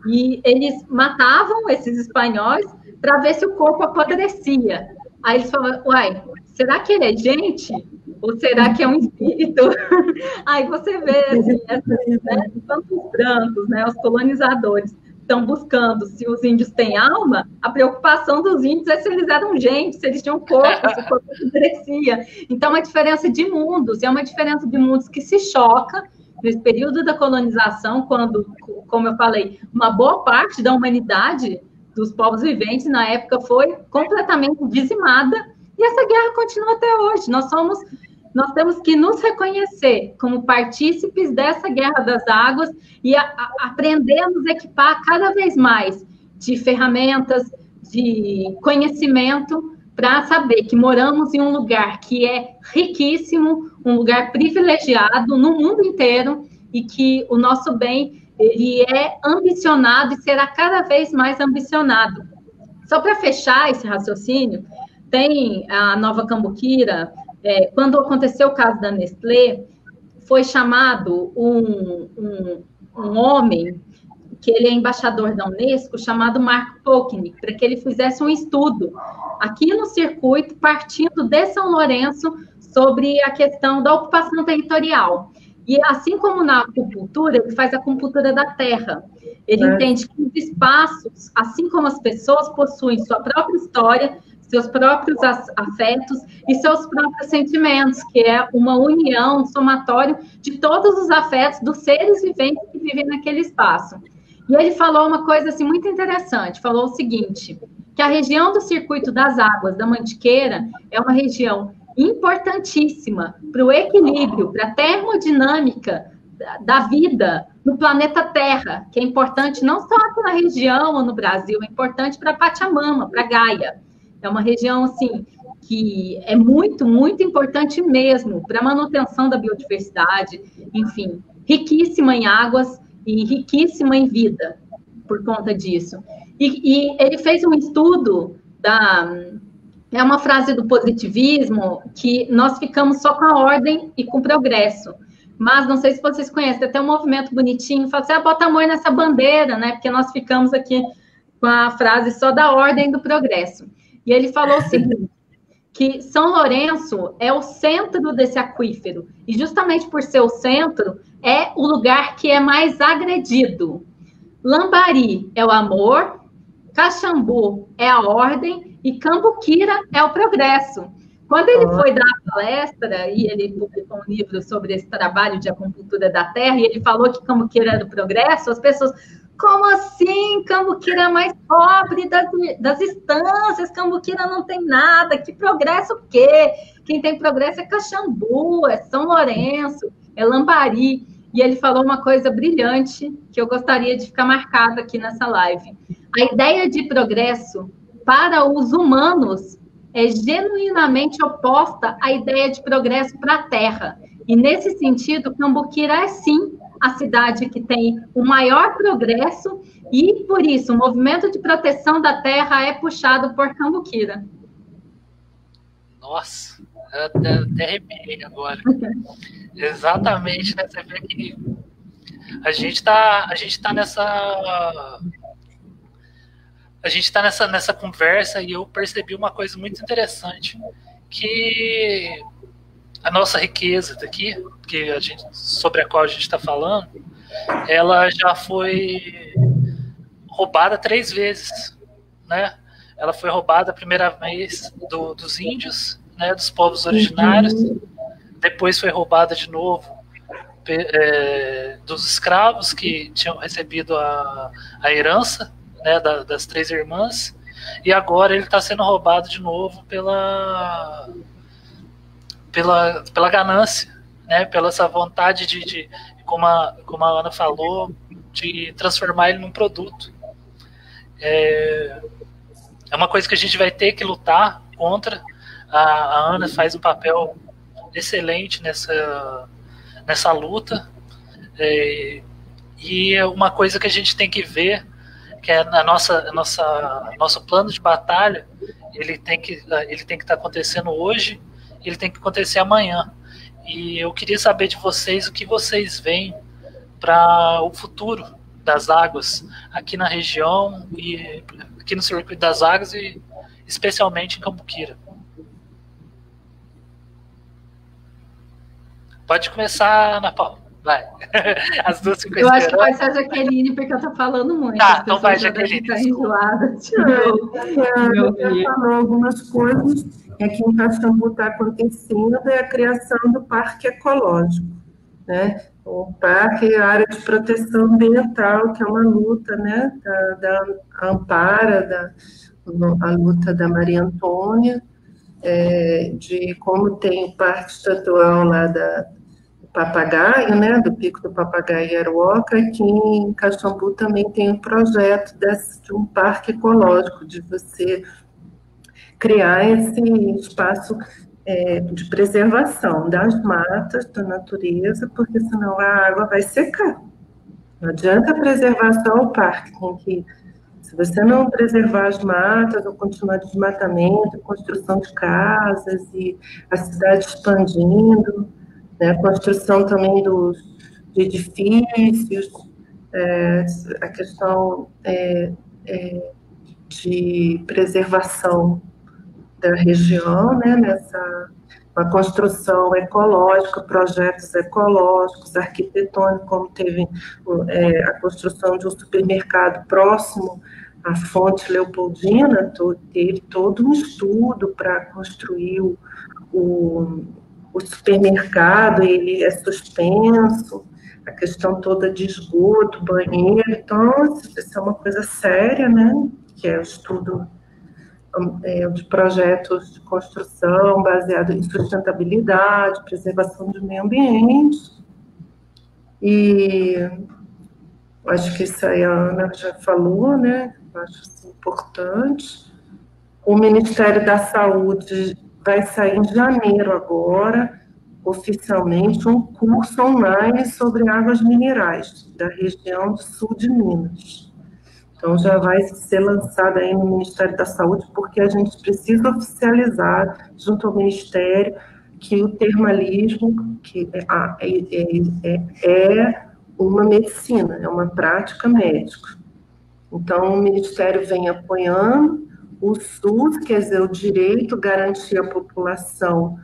e eles matavam esses espanhóis para ver se o corpo apodrecia. Aí eles falavam: uai, será que ele é gente? Ou será que é um espírito? Aí você vê, assim, tantos brancos, né, os colonizadores estão buscando se os índios têm alma, a preocupação dos índios é se eles eram gente, se eles tinham corpo, se o corpo apodrecia. Então, é uma diferença de mundos, e é uma diferença de mundos que se choca nesse período da colonização, quando, como eu falei, uma boa parte da humanidade, dos povos viventes, na época, foi completamente dizimada, e essa guerra continua até hoje. Nós temos que nos reconhecer como partícipes dessa guerra das águas e aprender a nos equipar cada vez mais de ferramentas, de conhecimento, para saber que moramos em um lugar que é riquíssimo, um lugar privilegiado no mundo inteiro, e que o nosso bem ele é ambicionado e será cada vez mais ambicionado. Só para fechar esse raciocínio, tem a Nova Cambuquira. Quando aconteceu o caso da Nestlé, foi chamado um homem, que ele é embaixador da Unesco, chamado Mark Pokinic, para que ele fizesse um estudo aqui no circuito, partindo de São Lourenço, sobre a questão da ocupação territorial. E assim como na acupuntura, ele faz a acupuntura da terra. Ele entende que os espaços, assim como as pessoas, possuem sua própria história, seus próprios afetos e seus próprios sentimentos, que é uma união, um somatório de todos os afetos dos seres viventes que vivem naquele espaço. E ele falou uma coisa assim, muito interessante, falou o seguinte, que a região do Circuito das Águas da Mantiqueira é uma região importantíssima para o equilíbrio, para a termodinâmica da vida no planeta Terra, que é importante não só aqui na região ou no Brasil, é importante para Pachamama, para Gaia. É uma região, assim, que é muito, muito importante mesmo para a manutenção da biodiversidade, enfim, riquíssima em águas e riquíssima em vida por conta disso. E ele fez um estudo é uma frase do positivismo, que nós ficamos só com a ordem e com o progresso. Mas não sei se vocês conhecem, tem até um movimento bonitinho, fala assim: bota amor nessa bandeira, né? Porque nós ficamos aqui com a frase só da ordem do progresso. E ele falou o seguinte, que São Lourenço é o centro desse aquífero, e justamente por ser o centro, é o lugar que é mais agredido. Lambari é o amor, Caxambu é a ordem, e Cambuquira é o progresso. Quando ele foi dar a palestra, e ele publicou um livro sobre esse trabalho de acupuntura da terra, e ele falou que Cambuquira era o progresso, as pessoas: como assim? Cambuquira é mais pobre das instâncias, Cambuquira não tem nada, que progresso o quê? Quem tem progresso é Caxambu, é São Lourenço, é Lambari. E ele falou uma coisa brilhante, que eu gostaria de ficar marcado aqui nessa live. A ideia de progresso para os humanos é genuinamente oposta à ideia de progresso para a Terra. E, nesse sentido, Cambuquira é, sim, a cidade que tem o maior progresso e, por isso, o movimento de proteção da terra é puxado por Cambuquira. Nossa, eu até arrepiei agora. Exatamente, né? Você vê que a gente tá nessa conversa, e eu percebi uma coisa muito interessante, que a nossa riqueza daqui, sobre a qual a gente está falando, ela já foi roubada 3 vezes, né? Ela foi roubada a primeira vez dos índios, né, dos povos originários, depois foi roubada de novo dos escravos que tinham recebido a herança, né, das 3 irmãs, e agora ele está sendo roubado de novo pela ganância, né, pela essa vontade de como a Ana falou, de transformar ele num produto. É uma coisa que a gente vai ter que lutar contra. A Ana faz um papel excelente nessa luta. E é uma coisa que a gente tem que ver, que é nosso plano de batalha, ele tem que estar acontecendo hoje, ele tem que acontecer amanhã. E eu queria saber de vocês o que vocês veem para o futuro das águas aqui na região, e aqui no Circuito das Águas, e especialmente em Cambuquira. Pode começar, Ana Paula. Vai. As duas ficam Eu acho que vai ser a Jaqueline, porque eu estou falando muito. Tá, então vai, Jaqueline. Eu falou algumas coisas. Aqui em Caxambu está acontecendo a criação do Parque Ecológico, né? O parque é a área de proteção ambiental, que é uma luta, né, da Ampara, a luta da Maria Antônia, de como tem o Parque Estadual lá do Papagaio, né, do Pico do Papagaio e Aruoca. Aqui em Caxambu também tem um projeto de um parque ecológico, de você criar esse espaço de preservação das matas, da natureza, porque senão a água vai secar. Não adianta preservar só o parque, se você não preservar as matas, ou continuar desmatamento, construção de casas, e a cidade expandindo, né, a construção também de edifícios, a questão de preservação da região, né, uma construção ecológica, projetos ecológicos, arquitetônicos, como teve a construção de um supermercado próximo à Fonte Leopoldina, teve todo um estudo para construir o supermercado, ele é suspenso, a questão toda de esgoto, banheiro. Então, isso é uma coisa séria, né, que é o estudo de projetos de construção baseado em sustentabilidade, preservação do meio ambiente. E acho que isso aí a Ana já falou, né? Acho isso importante. O Ministério da Saúde vai sair em janeiro agora, oficialmente, um curso online sobre águas minerais da região do sul de Minas. Então, já vai ser lançado aí no Ministério da Saúde, porque a gente precisa oficializar, junto ao Ministério, que o termalismo é uma medicina, é uma prática médica. Então, o Ministério vem apoiando o SUS, quer dizer, o direito, garantir à população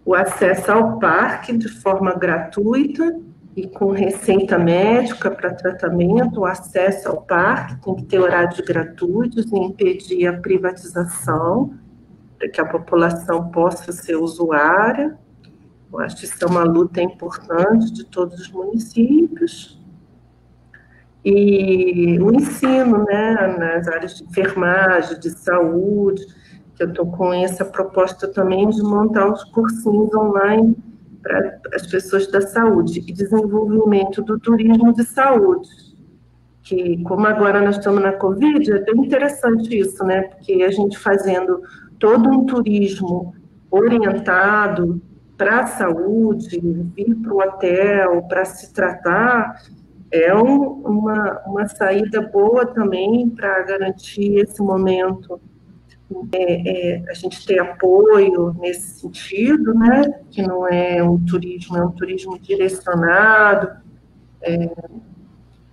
o acesso ao parque de forma gratuita, e com receita médica para tratamento, o acesso ao parque, tem que ter horários gratuitos e impedir a privatização, para que a população possa ser usuária. Eu acho que isso é uma luta importante de todos os municípios. E o ensino, né, nas áreas de enfermagem, de saúde, que eu estou com essa proposta também de montar uns cursinhos online para as pessoas da saúde, e desenvolvimento do turismo de saúde, que, como agora nós estamos na Covid, é bem interessante isso, né, porque a gente fazendo todo um turismo orientado para a saúde, vir para o hotel, para se tratar, é uma saída boa também para garantir esse momento. A gente tem apoio nesse sentido, né, que não é um turismo, é um turismo direcionado.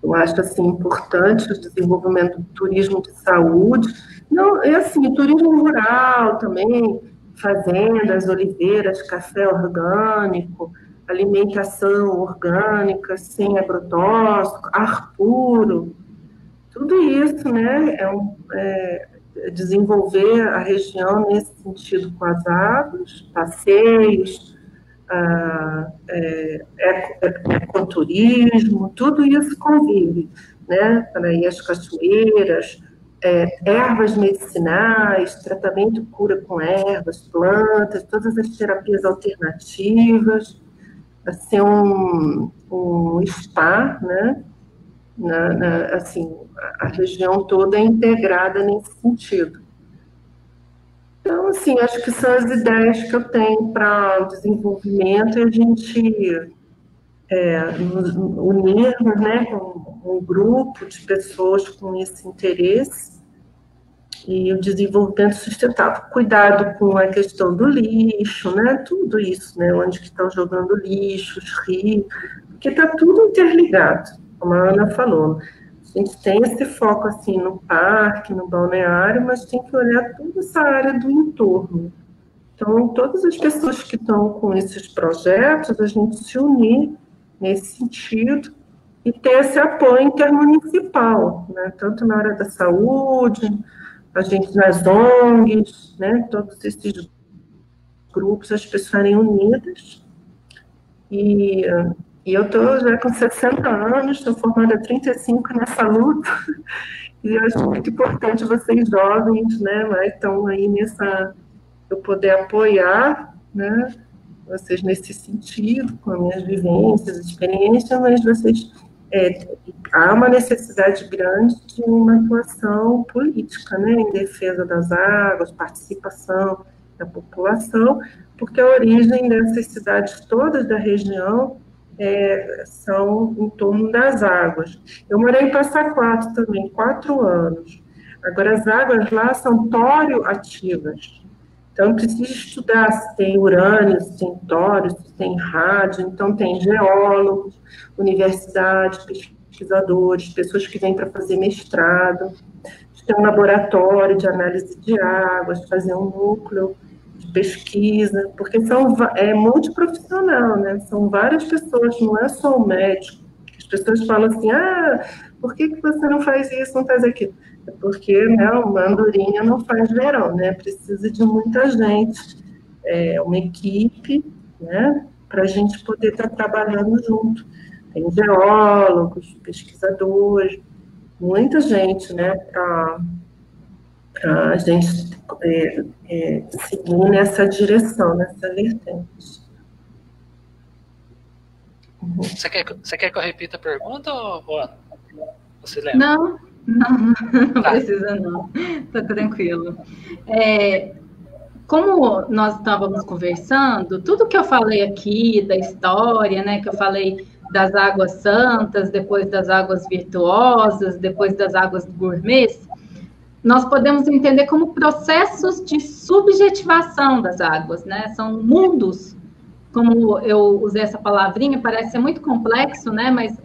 Eu acho, assim, importante o desenvolvimento do turismo de saúde. Não, assim, turismo rural também, fazendas, oliveiras, café orgânico, alimentação orgânica, sem agrotóxico, ar puro, tudo isso, né, desenvolver a região nesse sentido com as águas, passeios, ecoturismo, tudo isso convive, né, para ir às cachoeiras, ervas medicinais, tratamento e cura com ervas, plantas, todas as terapias alternativas. a ser um spa, né? Assim, a região toda é integrada nesse sentido. Então, assim, acho que são as ideias que eu tenho para o desenvolvimento e a gente nos unirmos, né, com um grupo de pessoas com esse interesse e o desenvolvimento sustentável. Cuidado com a questão do lixo, né, tudo isso, né, onde que estão jogando lixo, os rios, porque está tudo interligado, como a Ana falou. A gente tem esse foco, assim, no parque, no balneário, mas tem que olhar toda essa área do entorno. Então, todas as pessoas que estão com esses projetos, a gente se unir nesse sentido e ter esse apoio intermunicipal, né? Tanto na área da saúde, a gente nas ONGs, né? Todos esses grupos, as pessoas estarem unidas. E eu estou já com 60 anos, estou formada há 35 nessa luta, e eu acho muito importante vocês jovens, né, mas estão aí nessa, eu poder apoiar, né, vocês nesse sentido, com as minhas vivências, experiências, mas vocês, há uma necessidade grande de uma atuação política, né, em defesa das águas, participação da população, porque a origem dessas cidades todas da região são em torno das águas. Eu morei em Passa Quatro também, 4 anos. Agora, as águas lá são tório-ativas. Então, precisa estudar se tem urânio, se tem tório, se tem rádio. Então, tem geólogos, universidades, pesquisadores, pessoas que vêm para fazer mestrado. Tem um laboratório de análise de águas, fazer um núcleo de pesquisa, porque é multiprofissional, né? São várias pessoas, não é só o médico. As pessoas falam assim, por que você não faz isso, não faz aquilo? É porque, né, uma andorinha não faz verão, né? Precisa de muita gente, uma equipe, né? Para a gente poder estar trabalhando junto. Tem geólogos, pesquisadores, muita gente, né? Para a gente seguir nessa direção, nessa vertente. Você quer que eu repita a pergunta, ou Ana? Você lembra? Não precisa não, está tranquilo. Como nós estávamos conversando, tudo que eu falei aqui da história, né, que eu falei das águas santas, depois das águas virtuosas, depois das águas gourmets, nós podemos entender como processos de subjetivação das águas, né? São mundos, como eu usei essa palavrinha, parece ser muito complexo, né? Mas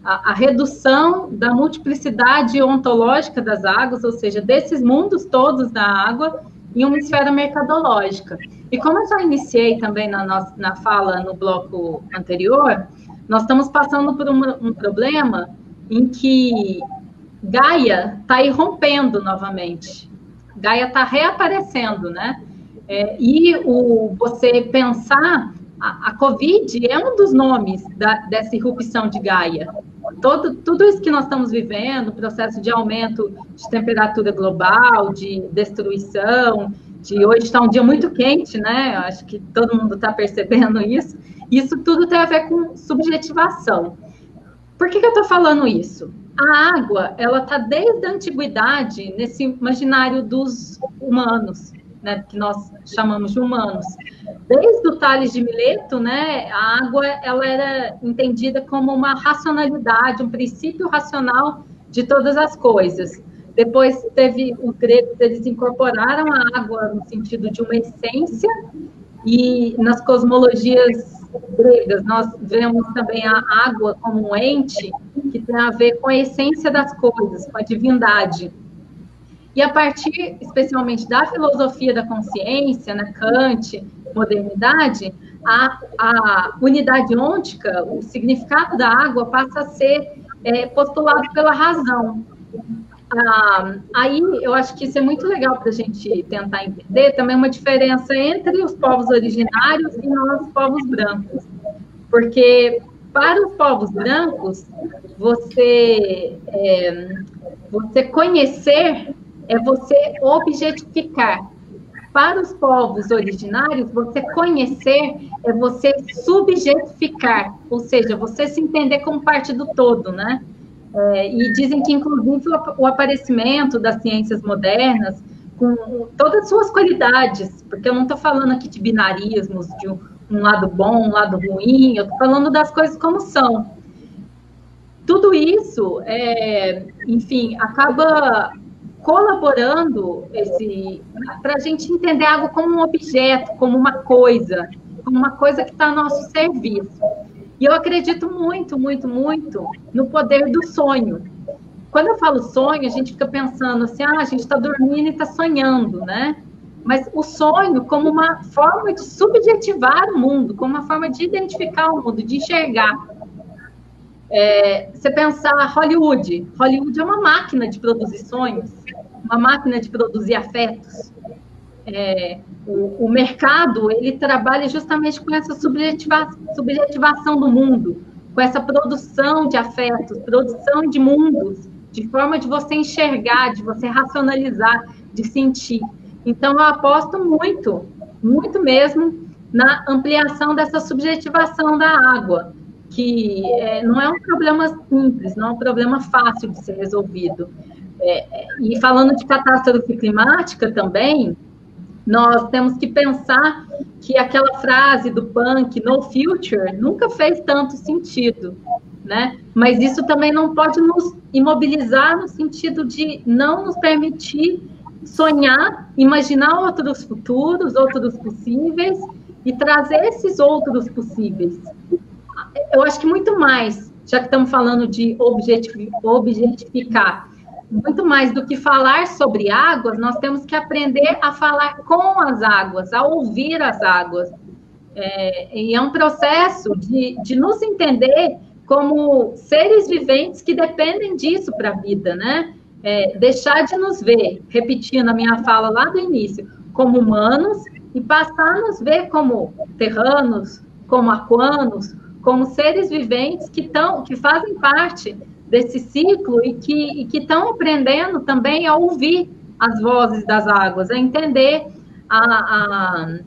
a redução da multiplicidade ontológica das águas, ou seja, desses mundos todos da água, em uma esfera mercadológica. E como eu já iniciei também na fala no bloco anterior, nós estamos passando por um problema em que Gaia está irrompendo novamente. Gaia está reaparecendo, né? E você pensar, a Covid é um dos nomes dessa irrupção de Gaia. Tudo isso que nós estamos vivendo, processo de aumento de temperatura global, de destruição, hoje está um dia muito quente, né? Acho que todo mundo está percebendo isso. Isso tudo tem a ver com subjetivação. Por que eu estou falando isso? A água, ela está desde a antiguidade nesse imaginário dos humanos, né, que nós chamamos de humanos. Desde o Tales de Mileto, né, a água ela era entendida como uma racionalidade, um princípio racional de todas as coisas. Depois teve os gregos, eles incorporaram a água no sentido de uma essência, e nas cosmologias gregas nós vemos também a água como um ente que tem a ver com a essência das coisas, com a divindade. E a partir, especialmente, da filosofia da consciência, né, Kant, modernidade, a unidade ôntica, o significado da água passa a ser postulado pela razão. Aí, eu acho que isso é muito legal para a gente tentar entender também uma diferença entre os povos originários e nós, os povos brancos. Porque, para os povos brancos, você conhecer é você objetificar. para os povos originários, você conhecer é você subjetificar, ou seja, você se entender como parte do todo, né? E dizem que, inclusive, o aparecimento das ciências modernas, com todas as suas qualidades, porque eu não estou falando aqui de binarismos, de um lado bom, um lado ruim, eu estou falando das coisas como são. Tudo isso, enfim, acaba colaborando para a gente entender algo como um objeto, como uma coisa que está a nosso serviço. E eu acredito muito, muito, muito no poder do sonho. Quando eu falo sonho, a gente fica pensando assim, a gente está dormindo e está sonhando, né? Mas o sonho como uma forma de subjetivar o mundo, como uma forma de identificar o mundo, de enxergar. Você pensar Hollywood é uma máquina de produzir sonhos, uma máquina de produzir afetos. O mercado, ele trabalha justamente com essa subjetivação do mundo, com essa produção de afetos, produção de mundos, de forma de você enxergar, de você racionalizar, de sentir. Então, eu aposto muito, muito mesmo, na ampliação dessa subjetivação da água, que não é um problema simples, não é um problema fácil de ser resolvido. E falando de catástrofe climática também, nós temos que pensar que aquela frase do punk, no future, nunca fez tanto sentido, né? Mas isso também não pode nos imobilizar no sentido de não nos permitir sonhar, imaginar outros futuros, outros possíveis e trazer esses outros possíveis. Eu acho que muito mais, já que estamos falando de objetificar, muito mais do que falar sobre águas, nós temos que aprender a falar com as águas, a ouvir as águas. E é um processo de nos entender como seres viventes que dependem disso para a vida, né? Deixar de nos ver, repetindo a minha fala lá do início, como humanos e passar a nos ver como terranos, como aquanos, como seres viventes que fazem parte desse ciclo e que estão aprendendo também a ouvir as vozes das águas, a entender, a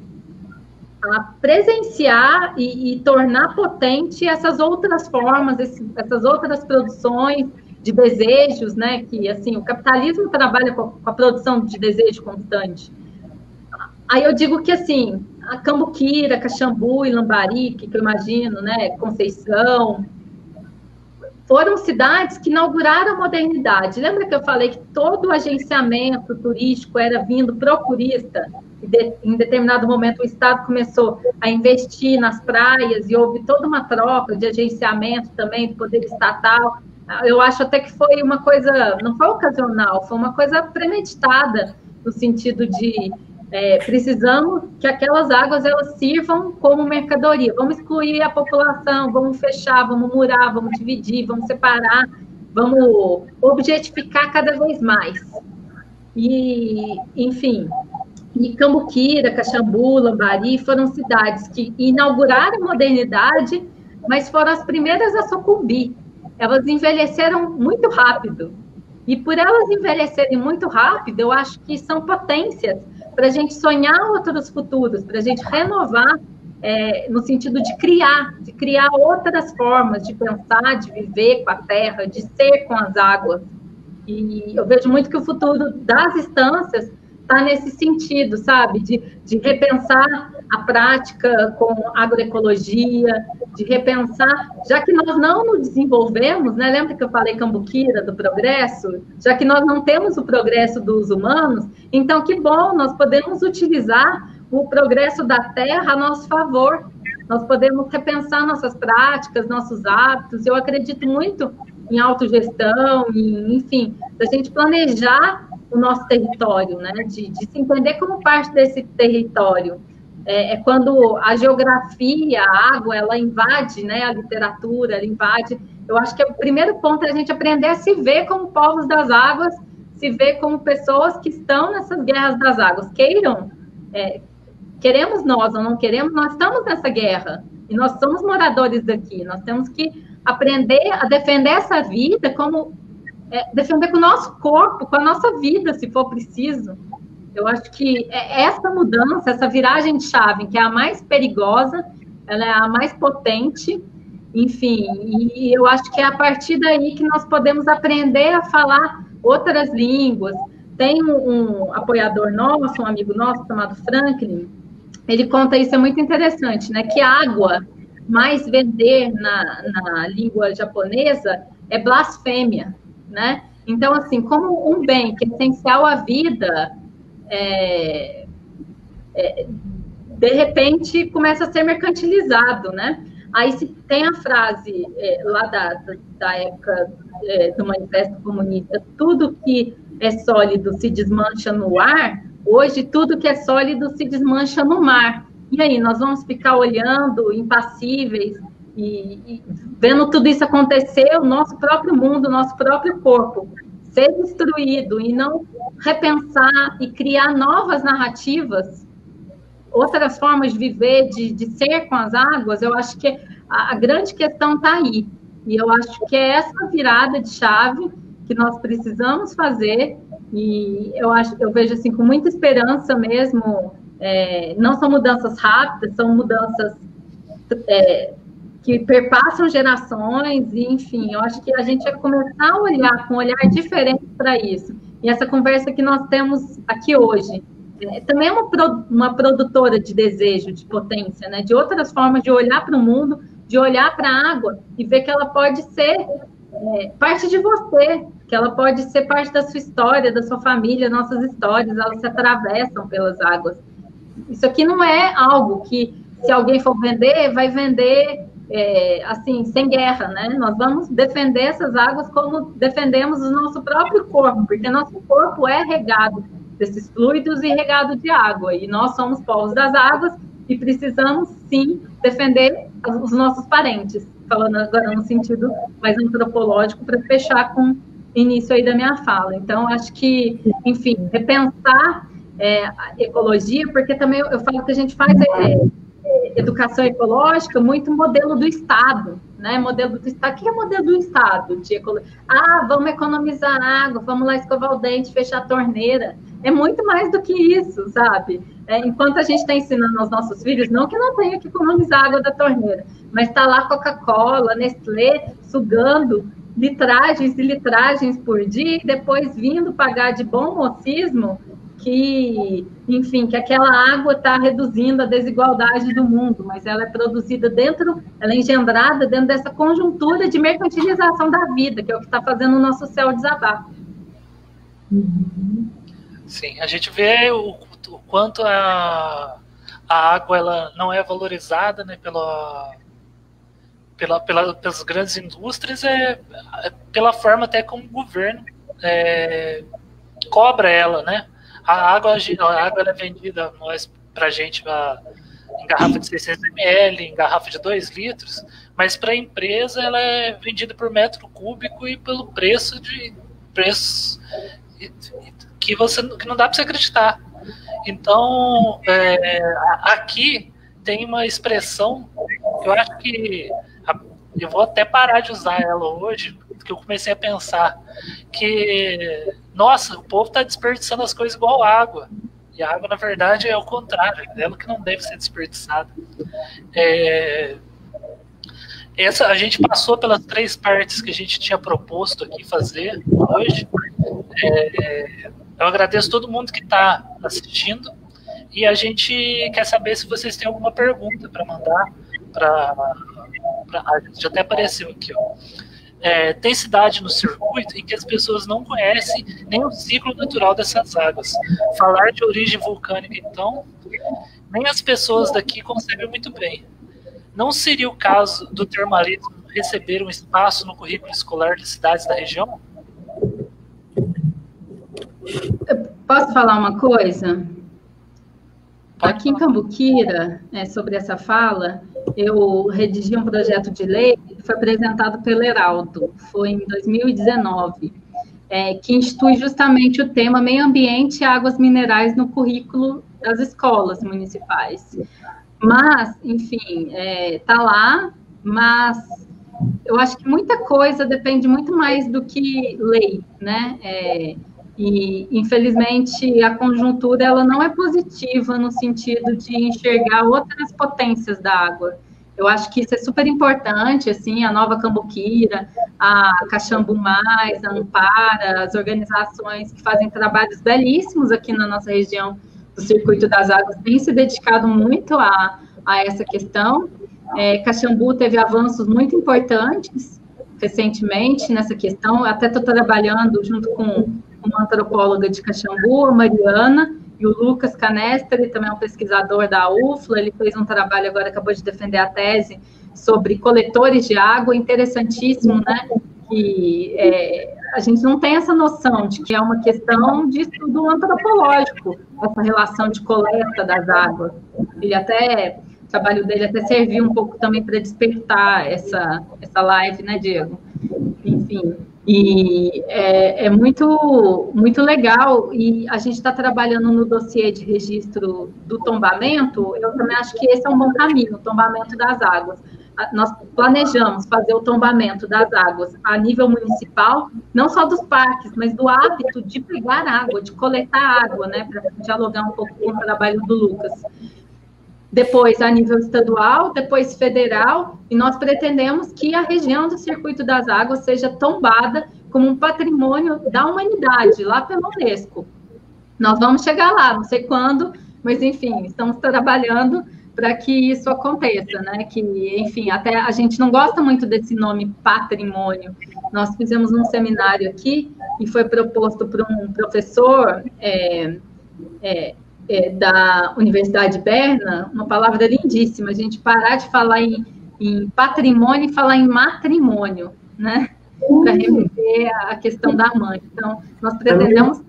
presenciar e tornar potente essas outras formas, essas outras produções de desejos, né? Que, assim, o capitalismo trabalha com a produção de desejo constante. Aí eu digo que, assim, a Cambuquira, Caxambu e Lambari, que eu imagino, né? Conceição, foram cidades que inauguraram a modernidade. Lembra que eu falei que todo o agenciamento turístico era vindo procurista? E em determinado momento o Estado começou a investir nas praias e houve toda uma troca de agenciamento também do poder estatal. Eu acho até que foi uma coisa, não foi ocasional, foi uma coisa premeditada, no sentido de precisamos que aquelas águas elas sirvam como mercadoria. Vamos excluir a população, vamos fechar, vamos murar, vamos dividir, vamos separar, vamos objetificar cada vez mais. E, enfim, Cambuquira, Caxambu, Lambari foram cidades que inauguraram a modernidade, mas foram as primeiras a sucumbir. Elas envelheceram muito rápido. E por elas envelhecerem muito rápido, eu acho que são potências para a gente sonhar outros futuros, para a gente renovar no sentido de criar outras formas de pensar, de viver com a terra, de ser com as águas. E eu vejo muito que o futuro das estâncias está nesse sentido, sabe? De repensar a prática com agroecologia, de repensar, já que nós não nos desenvolvemos, né? Lembra que eu falei Cambuquira do progresso? Já que nós não temos o progresso dos humanos, então que bom, nós podemos utilizar o progresso da Terra a nosso favor. Nós podemos repensar nossas práticas, nossos hábitos. Eu acredito muito em autogestão, enfim, da gente planejar o nosso território, né? De se entender como parte desse território. Quando a geografia, a água, ela invade, né? A literatura, ela invade. Eu acho que o primeiro ponto é a gente aprender a se ver como povos das águas, se ver como pessoas que estão nessas guerras das águas. Queremos nós ou não queremos, nós estamos nessa guerra. E nós somos moradores daqui. Nós temos que aprender a defender essa vida como... defender com o nosso corpo, com a nossa vida, se for preciso. Eu acho que essa mudança, essa viragem de chave, que é a mais perigosa, ela é a mais potente, enfim, e eu acho que é a partir daí que nós podemos aprender a falar outras línguas. Tem um apoiador nosso, um amigo nosso, chamado Franklin, ele conta isso, é muito interessante, né? Que água mais vender na língua japonesa é blasfêmia, né? Então, assim, como um bem que é essencial à vida, de repente começa a ser mercantilizado, né? Aí se tem a frase lá da época do Manifesto Comunista, tudo que é sólido se desmancha no ar, hoje tudo que é sólido se desmancha no mar. E aí, nós vamos ficar olhando, impassíveis, e vendo tudo isso acontecer, o nosso próprio mundo, o nosso próprio corpo ser destruído, e não repensar e criar novas narrativas, outras formas de viver, de ser com as águas. Eu acho que a grande questão está aí. E eu acho que é essa virada de chave que nós precisamos fazer, e eu vejo assim com muita esperança mesmo. Não são mudanças rápidas, são mudanças que perpassam gerações, e, enfim, eu acho que a gente vai começar a olhar com um olhar diferente para isso. E essa conversa que nós temos aqui hoje também é uma produtora de desejo, de potência, né? De outras formas de olhar para o mundo, de olhar para a água e ver que ela pode ser parte de você, que ela pode ser parte da sua história, da sua família, nossas histórias, elas se atravessam pelas águas. Isso aqui não é algo que, se alguém for vender, vai vender assim, sem guerra, né? Nós vamos defender essas águas como defendemos o nosso próprio corpo, porque nosso corpo é regado desses fluidos e regado de água, e nós somos povos das águas e precisamos, sim, defender os nossos parentes, falando agora no sentido mais antropológico, para fechar com o início aí da minha fala. Então, acho que, enfim, repensar a ecologia, porque também eu falo que a gente faz educação ecológica muito modelo do Estado, né? Modelo do Estado. O que é modelo do Estado de ecologia? Vamos economizar água, vamos lá escovar o dente, fechar a torneira. É muito mais do que isso, sabe? Enquanto a gente está ensinando aos nossos filhos, não que não tenha que economizar água da torneira, mas está lá Coca-Cola, Nestlé, sugando litragens e litragens por dia, e depois vindo pagar de bom mocismo que, enfim, que aquela água está reduzindo a desigualdade do mundo, mas ela é produzida ela é engendrada dentro dessa conjuntura de mercantilização da vida, que é o que está fazendo o nosso céu desabar. Sim, a gente vê o quanto a água ela não é valorizada, né, pelas grandes indústrias, pela forma até como o governo cobra ela, né? A água ela é vendida para a gente em garrafa de 600 ml, em garrafa de 2 litros, mas para a empresa ela é vendida por metro cúbico e pelo preço que não dá para você acreditar. Então, aqui tem uma expressão, eu acho que eu vou até parar de usar ela hoje, porque eu comecei a pensar que, nossa, o povo está desperdiçando as coisas igual água. E a água, na verdade, é o contrário, é ela que não deve ser desperdiçada. A gente passou pelas 3 partes que a gente tinha proposto aqui fazer hoje. Eu agradeço todo mundo que está assistindo, e a gente quer saber se vocês têm alguma pergunta para mandar. Já até apareceu aqui, ó. Tem cidade no circuito em que as pessoas não conhecem nem o ciclo natural dessas águas. Falar de origem vulcânica, então, nem as pessoas daqui concebem muito bem. Não seria o caso do termalismo receber um espaço no currículo escolar de cidades da região? Posso falar uma coisa? Aqui em Cambuquira, sobre essa fala, eu redigi um projeto de lei que foi apresentado pelo Heraldo, foi em 2019, que institui justamente o tema meio ambiente e águas minerais no currículo das escolas municipais. Mas, enfim, está lá, mas eu acho que muita coisa depende muito mais do que lei, né? E, infelizmente, a conjuntura ela não é positiva no sentido de enxergar outras potências da água. Eu acho que isso é super importante, assim, a Nova Cambuquira, a Caxambu Mais, a Ampara, as organizações que fazem trabalhos belíssimos aqui na nossa região do Circuito das Águas, têm se dedicado muito a essa questão. Caxambu teve avanços muito importantes recentemente nessa questão. Eu até estou trabalhando junto com uma antropóloga de Caxambu, a Mariana, e o Lucas Canestri, também é um pesquisador da UFLA. Ele fez um trabalho agora, acabou de defender a tese sobre coletores de água, interessantíssimo, né? Que a gente não tem essa noção de que é uma questão de estudo antropológico, essa relação de coleta das águas. O trabalho dele até serviu um pouco também para despertar essa live, né, Diego? Enfim, e é muito, muito legal, e a gente está trabalhando no dossiê de registro do tombamento. Eu também acho que esse é um bom caminho, o tombamento das águas. Nós planejamos fazer o tombamento das águas a nível municipal, não só dos parques, mas do hábito de pegar água, de coletar água, né, para dialogar um pouco com o trabalho do Lucas. Depois a nível estadual, depois federal, e nós pretendemos que a região do Circuito das Águas seja tombada como um patrimônio da humanidade, lá pela Unesco. Nós vamos chegar lá, não sei quando, mas, enfim, estamos trabalhando para que isso aconteça, né? Que, enfim, até a gente não gosta muito desse nome patrimônio. Nós fizemos um seminário aqui e foi proposto por um professor da Universidade de Berna, uma palavra lindíssima, a gente parar de falar em patrimônio e falar em matrimônio, né? Para remeter a questão da mãe. Então, nós pretendemos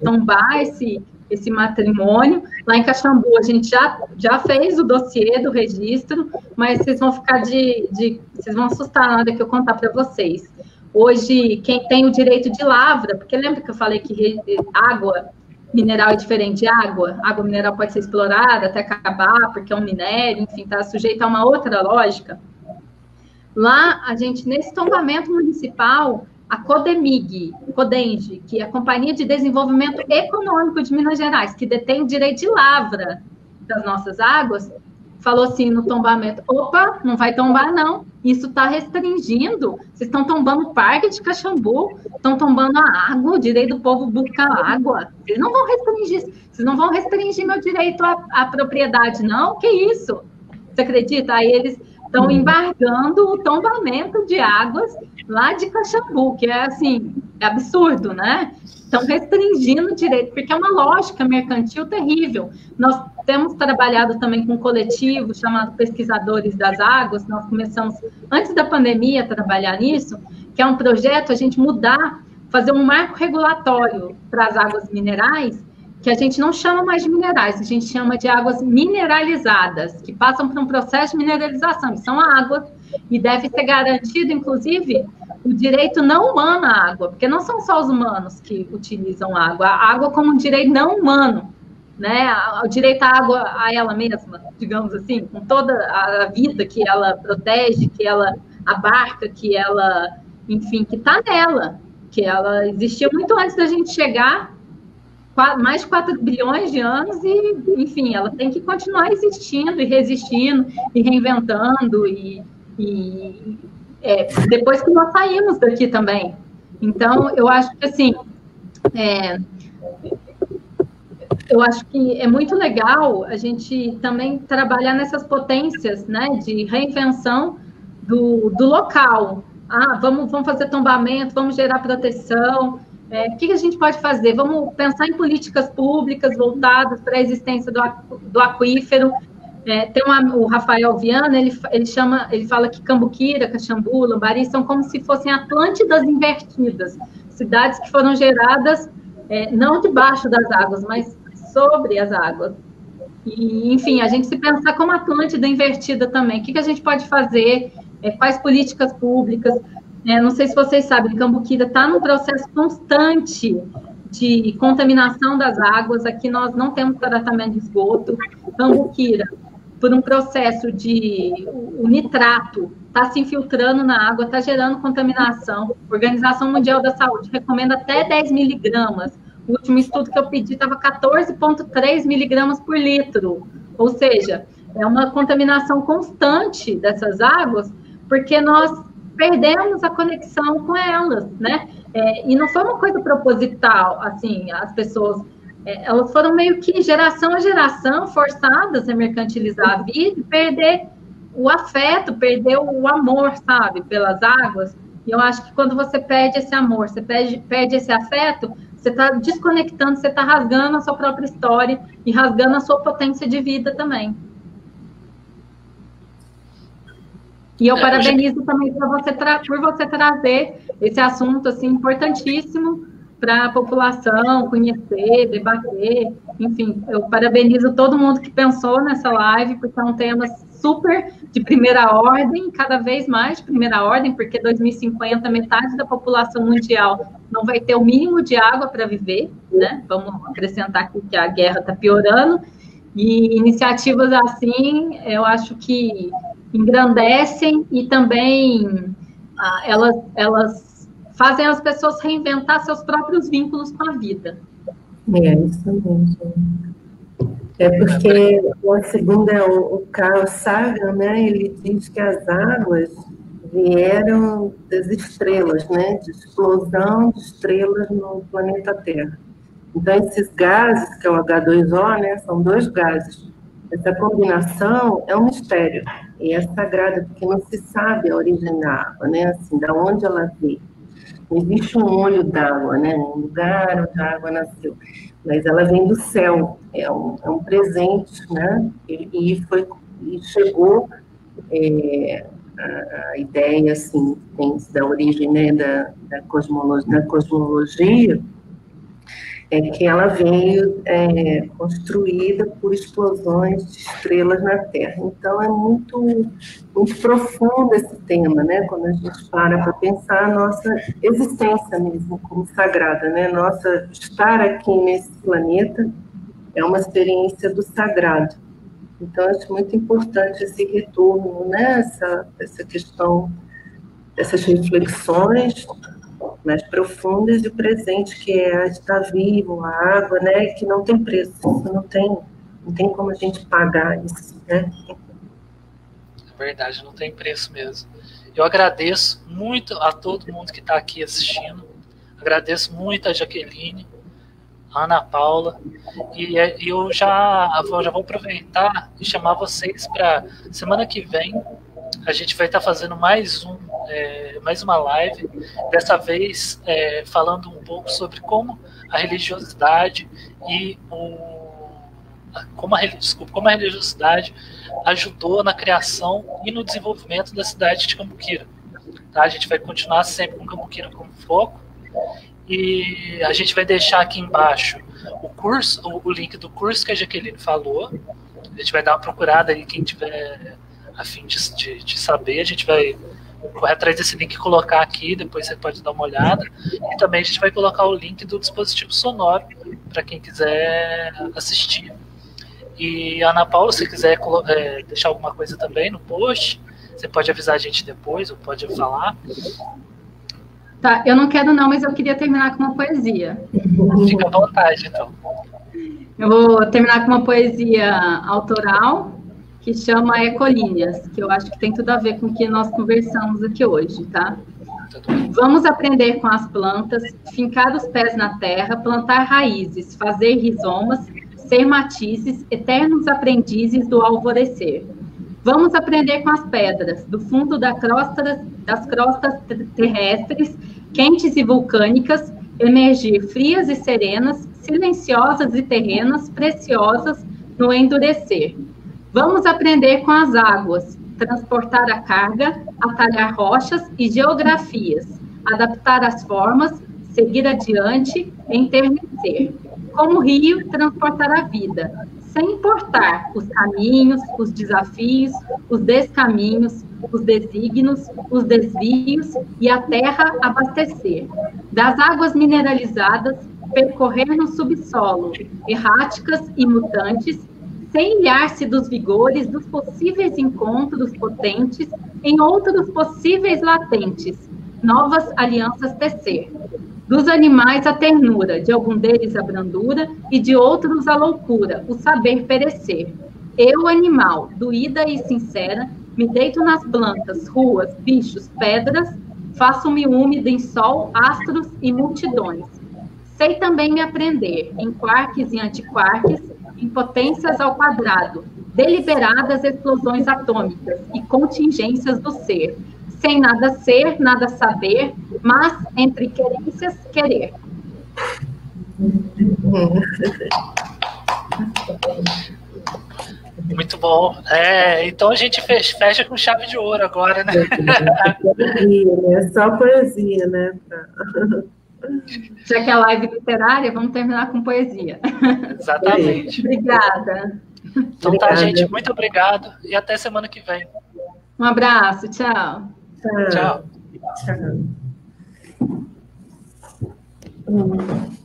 tombar esse matrimônio. Lá em Caxambu, a gente já fez o dossiê do registro, mas vocês vão ficar vocês vão assustar na hora que eu contar para vocês. Hoje, quem tem o direito de lavra, porque lembra que eu falei que água mineral é diferente de água? Água mineral pode ser explorada até acabar, porque é um minério, enfim, está sujeito a uma outra lógica. Lá, a gente, nesse tombamento municipal, a Codemig, que é a Companhia de Desenvolvimento Econômico de Minas Gerais, que detém o direito de lavra das nossas águas, falou assim no tombamento: opa, não vai tombar não, isso está restringindo, vocês estão tombando o Parque de Caxambu, estão tombando a água, o direito do povo buscar água, vocês não vão restringir meu direito à propriedade não, que isso? Você acredita? Aí eles estão embargando o tombamento de águas lá de Caxambu, que é assim, é absurdo, né? Estão restringindo o direito, porque é uma lógica mercantil terrível. Nós temos trabalhado também com um coletivo chamado Pesquisadores das Águas, nós começamos, antes da pandemia, a trabalhar nisso, que é um projeto, a gente fazer um marco regulatório para as águas minerais, que a gente não chama mais de minerais, a gente chama de águas mineralizadas, que passam por um processo de mineralização, e são águas, e deve ser garantido, inclusive, o direito não humano à água, porque não são só os humanos que utilizam água, a água como um direito não humano, né? O direito à água a ela mesma, digamos assim, com toda a vida que ela protege, que ela abarca, que ela, enfim, que está nela, que ela existia muito antes da gente chegar, mais de 4 bilhões de anos, e, enfim, ela tem que continuar existindo e resistindo e reinventando depois que nós saímos daqui também. Então, eu acho que, assim, eu acho que é muito legal a gente também trabalhar nessas potências, né, de reinvenção do local. Vamos fazer tombamento, vamos gerar proteção. O que a gente pode fazer? Vamos pensar em políticas públicas voltadas para a existência do aquífero. Tem o Rafael Viana, ele fala que Cambuquira, Caxambu, Lambari são como se fossem Atlântidas invertidas, cidades que foram geradas não debaixo das águas, mas sobre as águas. E, enfim, a gente se pensar como Atlântida invertida também. O que a gente pode fazer? Quais políticas públicas? Não sei se vocês sabem, Cambuquira está num processo constante de contaminação das águas. Aqui nós não temos tratamento de esgoto. Cambuquira por um processo de o nitrato está se infiltrando na água, está gerando contaminação. A Organização Mundial da Saúde recomenda até 10 miligramas. O último estudo que eu pedi estava 14,3 miligramas por litro. Ou seja, é uma contaminação constante dessas águas, porque nós perdemos a conexão com elas, né? E não foi uma coisa proposital, assim, as pessoas... elas foram meio que geração a geração forçadas a mercantilizar a vida e perder o afeto, perder o amor, sabe, pelas águas. E eu acho que quando você perde esse amor, você perde esse afeto, você está desconectando, você está rasgando a sua própria história e rasgando a sua potência de vida também. E eu parabenizo também por você trazer esse assunto assim, importantíssimo para a população conhecer, debater. Enfim, eu parabenizo todo mundo que pensou nessa live, porque é um tema super de primeira ordem, cada vez mais de primeira ordem, porque 2050 metade da população mundial não vai ter o mínimo de água para viver, né? Vamos acrescentar aqui que a guerra está piorando, e iniciativas assim, eu acho que engrandecem e também elas fazem as pessoas reinventar seus próprios vínculos com a vida. Isso mesmo. Porque, segundo o Carl Sagan, né, ele diz que as águas vieram das estrelas, né, de explosão de estrelas no planeta Terra. Então, esses gases, que é o H2O, né, são dois gases. Essa combinação é um mistério e é sagrada, porque não se sabe a origem da água, né, assim, da onde ela veio. Não existe um olho d'água, né, um lugar onde a água nasceu, mas ela vem do céu, é um presente, né, e chegou a ideia, assim, da origem, né, da cosmologia, é que ela veio construída por explosões de estrelas na Terra. Então, é muito, muito profundo esse tema, né? Quando a gente para pensar a nossa existência mesmo como sagrada, né? Nossa estar aqui nesse planeta é uma experiência do sagrado. Então, acho muito importante esse retorno, né? Essa questão, essas reflexões mais profundas e o presente, que é estar vivo, a água, né, que não tem preço, não tem como a gente pagar isso, né? É verdade, não tem preço mesmo. Eu agradeço muito a todo mundo que está aqui assistindo, agradeço muito a Jaqueline, a Ana Paula, e eu já vou aproveitar e chamar vocês para semana que vem. A gente vai estar fazendo mais uma live, dessa vez falando um pouco sobre como a religiosidade e como a religiosidade ajudou na criação e no desenvolvimento da cidade de Cambuquira. Tá? A gente vai continuar sempre com Cambuquira como foco, e a gente vai deixar aqui embaixo o link do curso que a Jaqueline falou. A gente vai dar uma procurada aí, quem tiver a fim de saber, a gente vai correr atrás desse link e colocar aqui, depois você pode dar uma olhada. E também a gente vai colocar o link do dispositivo sonoro para quem quiser assistir. E Ana Paula, se quiser deixar alguma coisa também no post, você pode avisar a gente depois, ou pode falar. Tá, eu não quero não, mas eu queria terminar com uma poesia. Fica à vontade, então. Eu vou terminar com uma poesia autoral, que chama Ecolíneas, que eu acho que tem tudo a ver com o que nós conversamos aqui hoje, tá? Vamos aprender com as plantas, fincar os pés na terra, plantar raízes, fazer rizomas, ser matizes, eternos aprendizes do alvorecer. Vamos aprender com as pedras, do fundo das crostas terrestres, quentes e vulcânicas, emergir frias e serenas, silenciosas e terrenas, preciosas no endurecer. Vamos aprender com as águas, transportar a carga, atalhar rochas e geografias, adaptar as formas, seguir adiante, enternecer. Como rio, transportar a vida, sem importar os caminhos, os desafios, os descaminhos, os desígnios, os desvios e a terra abastecer. Das águas mineralizadas, percorrer no subsolo, erráticas e mutantes, sem ilhar-se dos vigores dos possíveis encontros potentes em outros possíveis latentes, novas alianças tecer. Dos animais a ternura, de algum deles a brandura, e de outros a loucura, o saber perecer. Eu, animal, doída e sincera, me deito nas plantas, ruas, bichos, pedras, faço-me úmida em sol, astros e multidões. Sei também me aprender, em quarks e antiquarks, em potências ao quadrado, deliberadas explosões atômicas e contingências do ser, sem nada ser, nada saber, mas entre querências, querer. Muito bom. Então a gente fecha com chave de ouro agora, né? Poesia, né? Só poesia, né? Já que é a live literária, vamos terminar com poesia. Exatamente. Obrigada. Então tá, gente. Muito obrigado e até semana que vem. Um abraço. Tchau. Tchau. Tchau.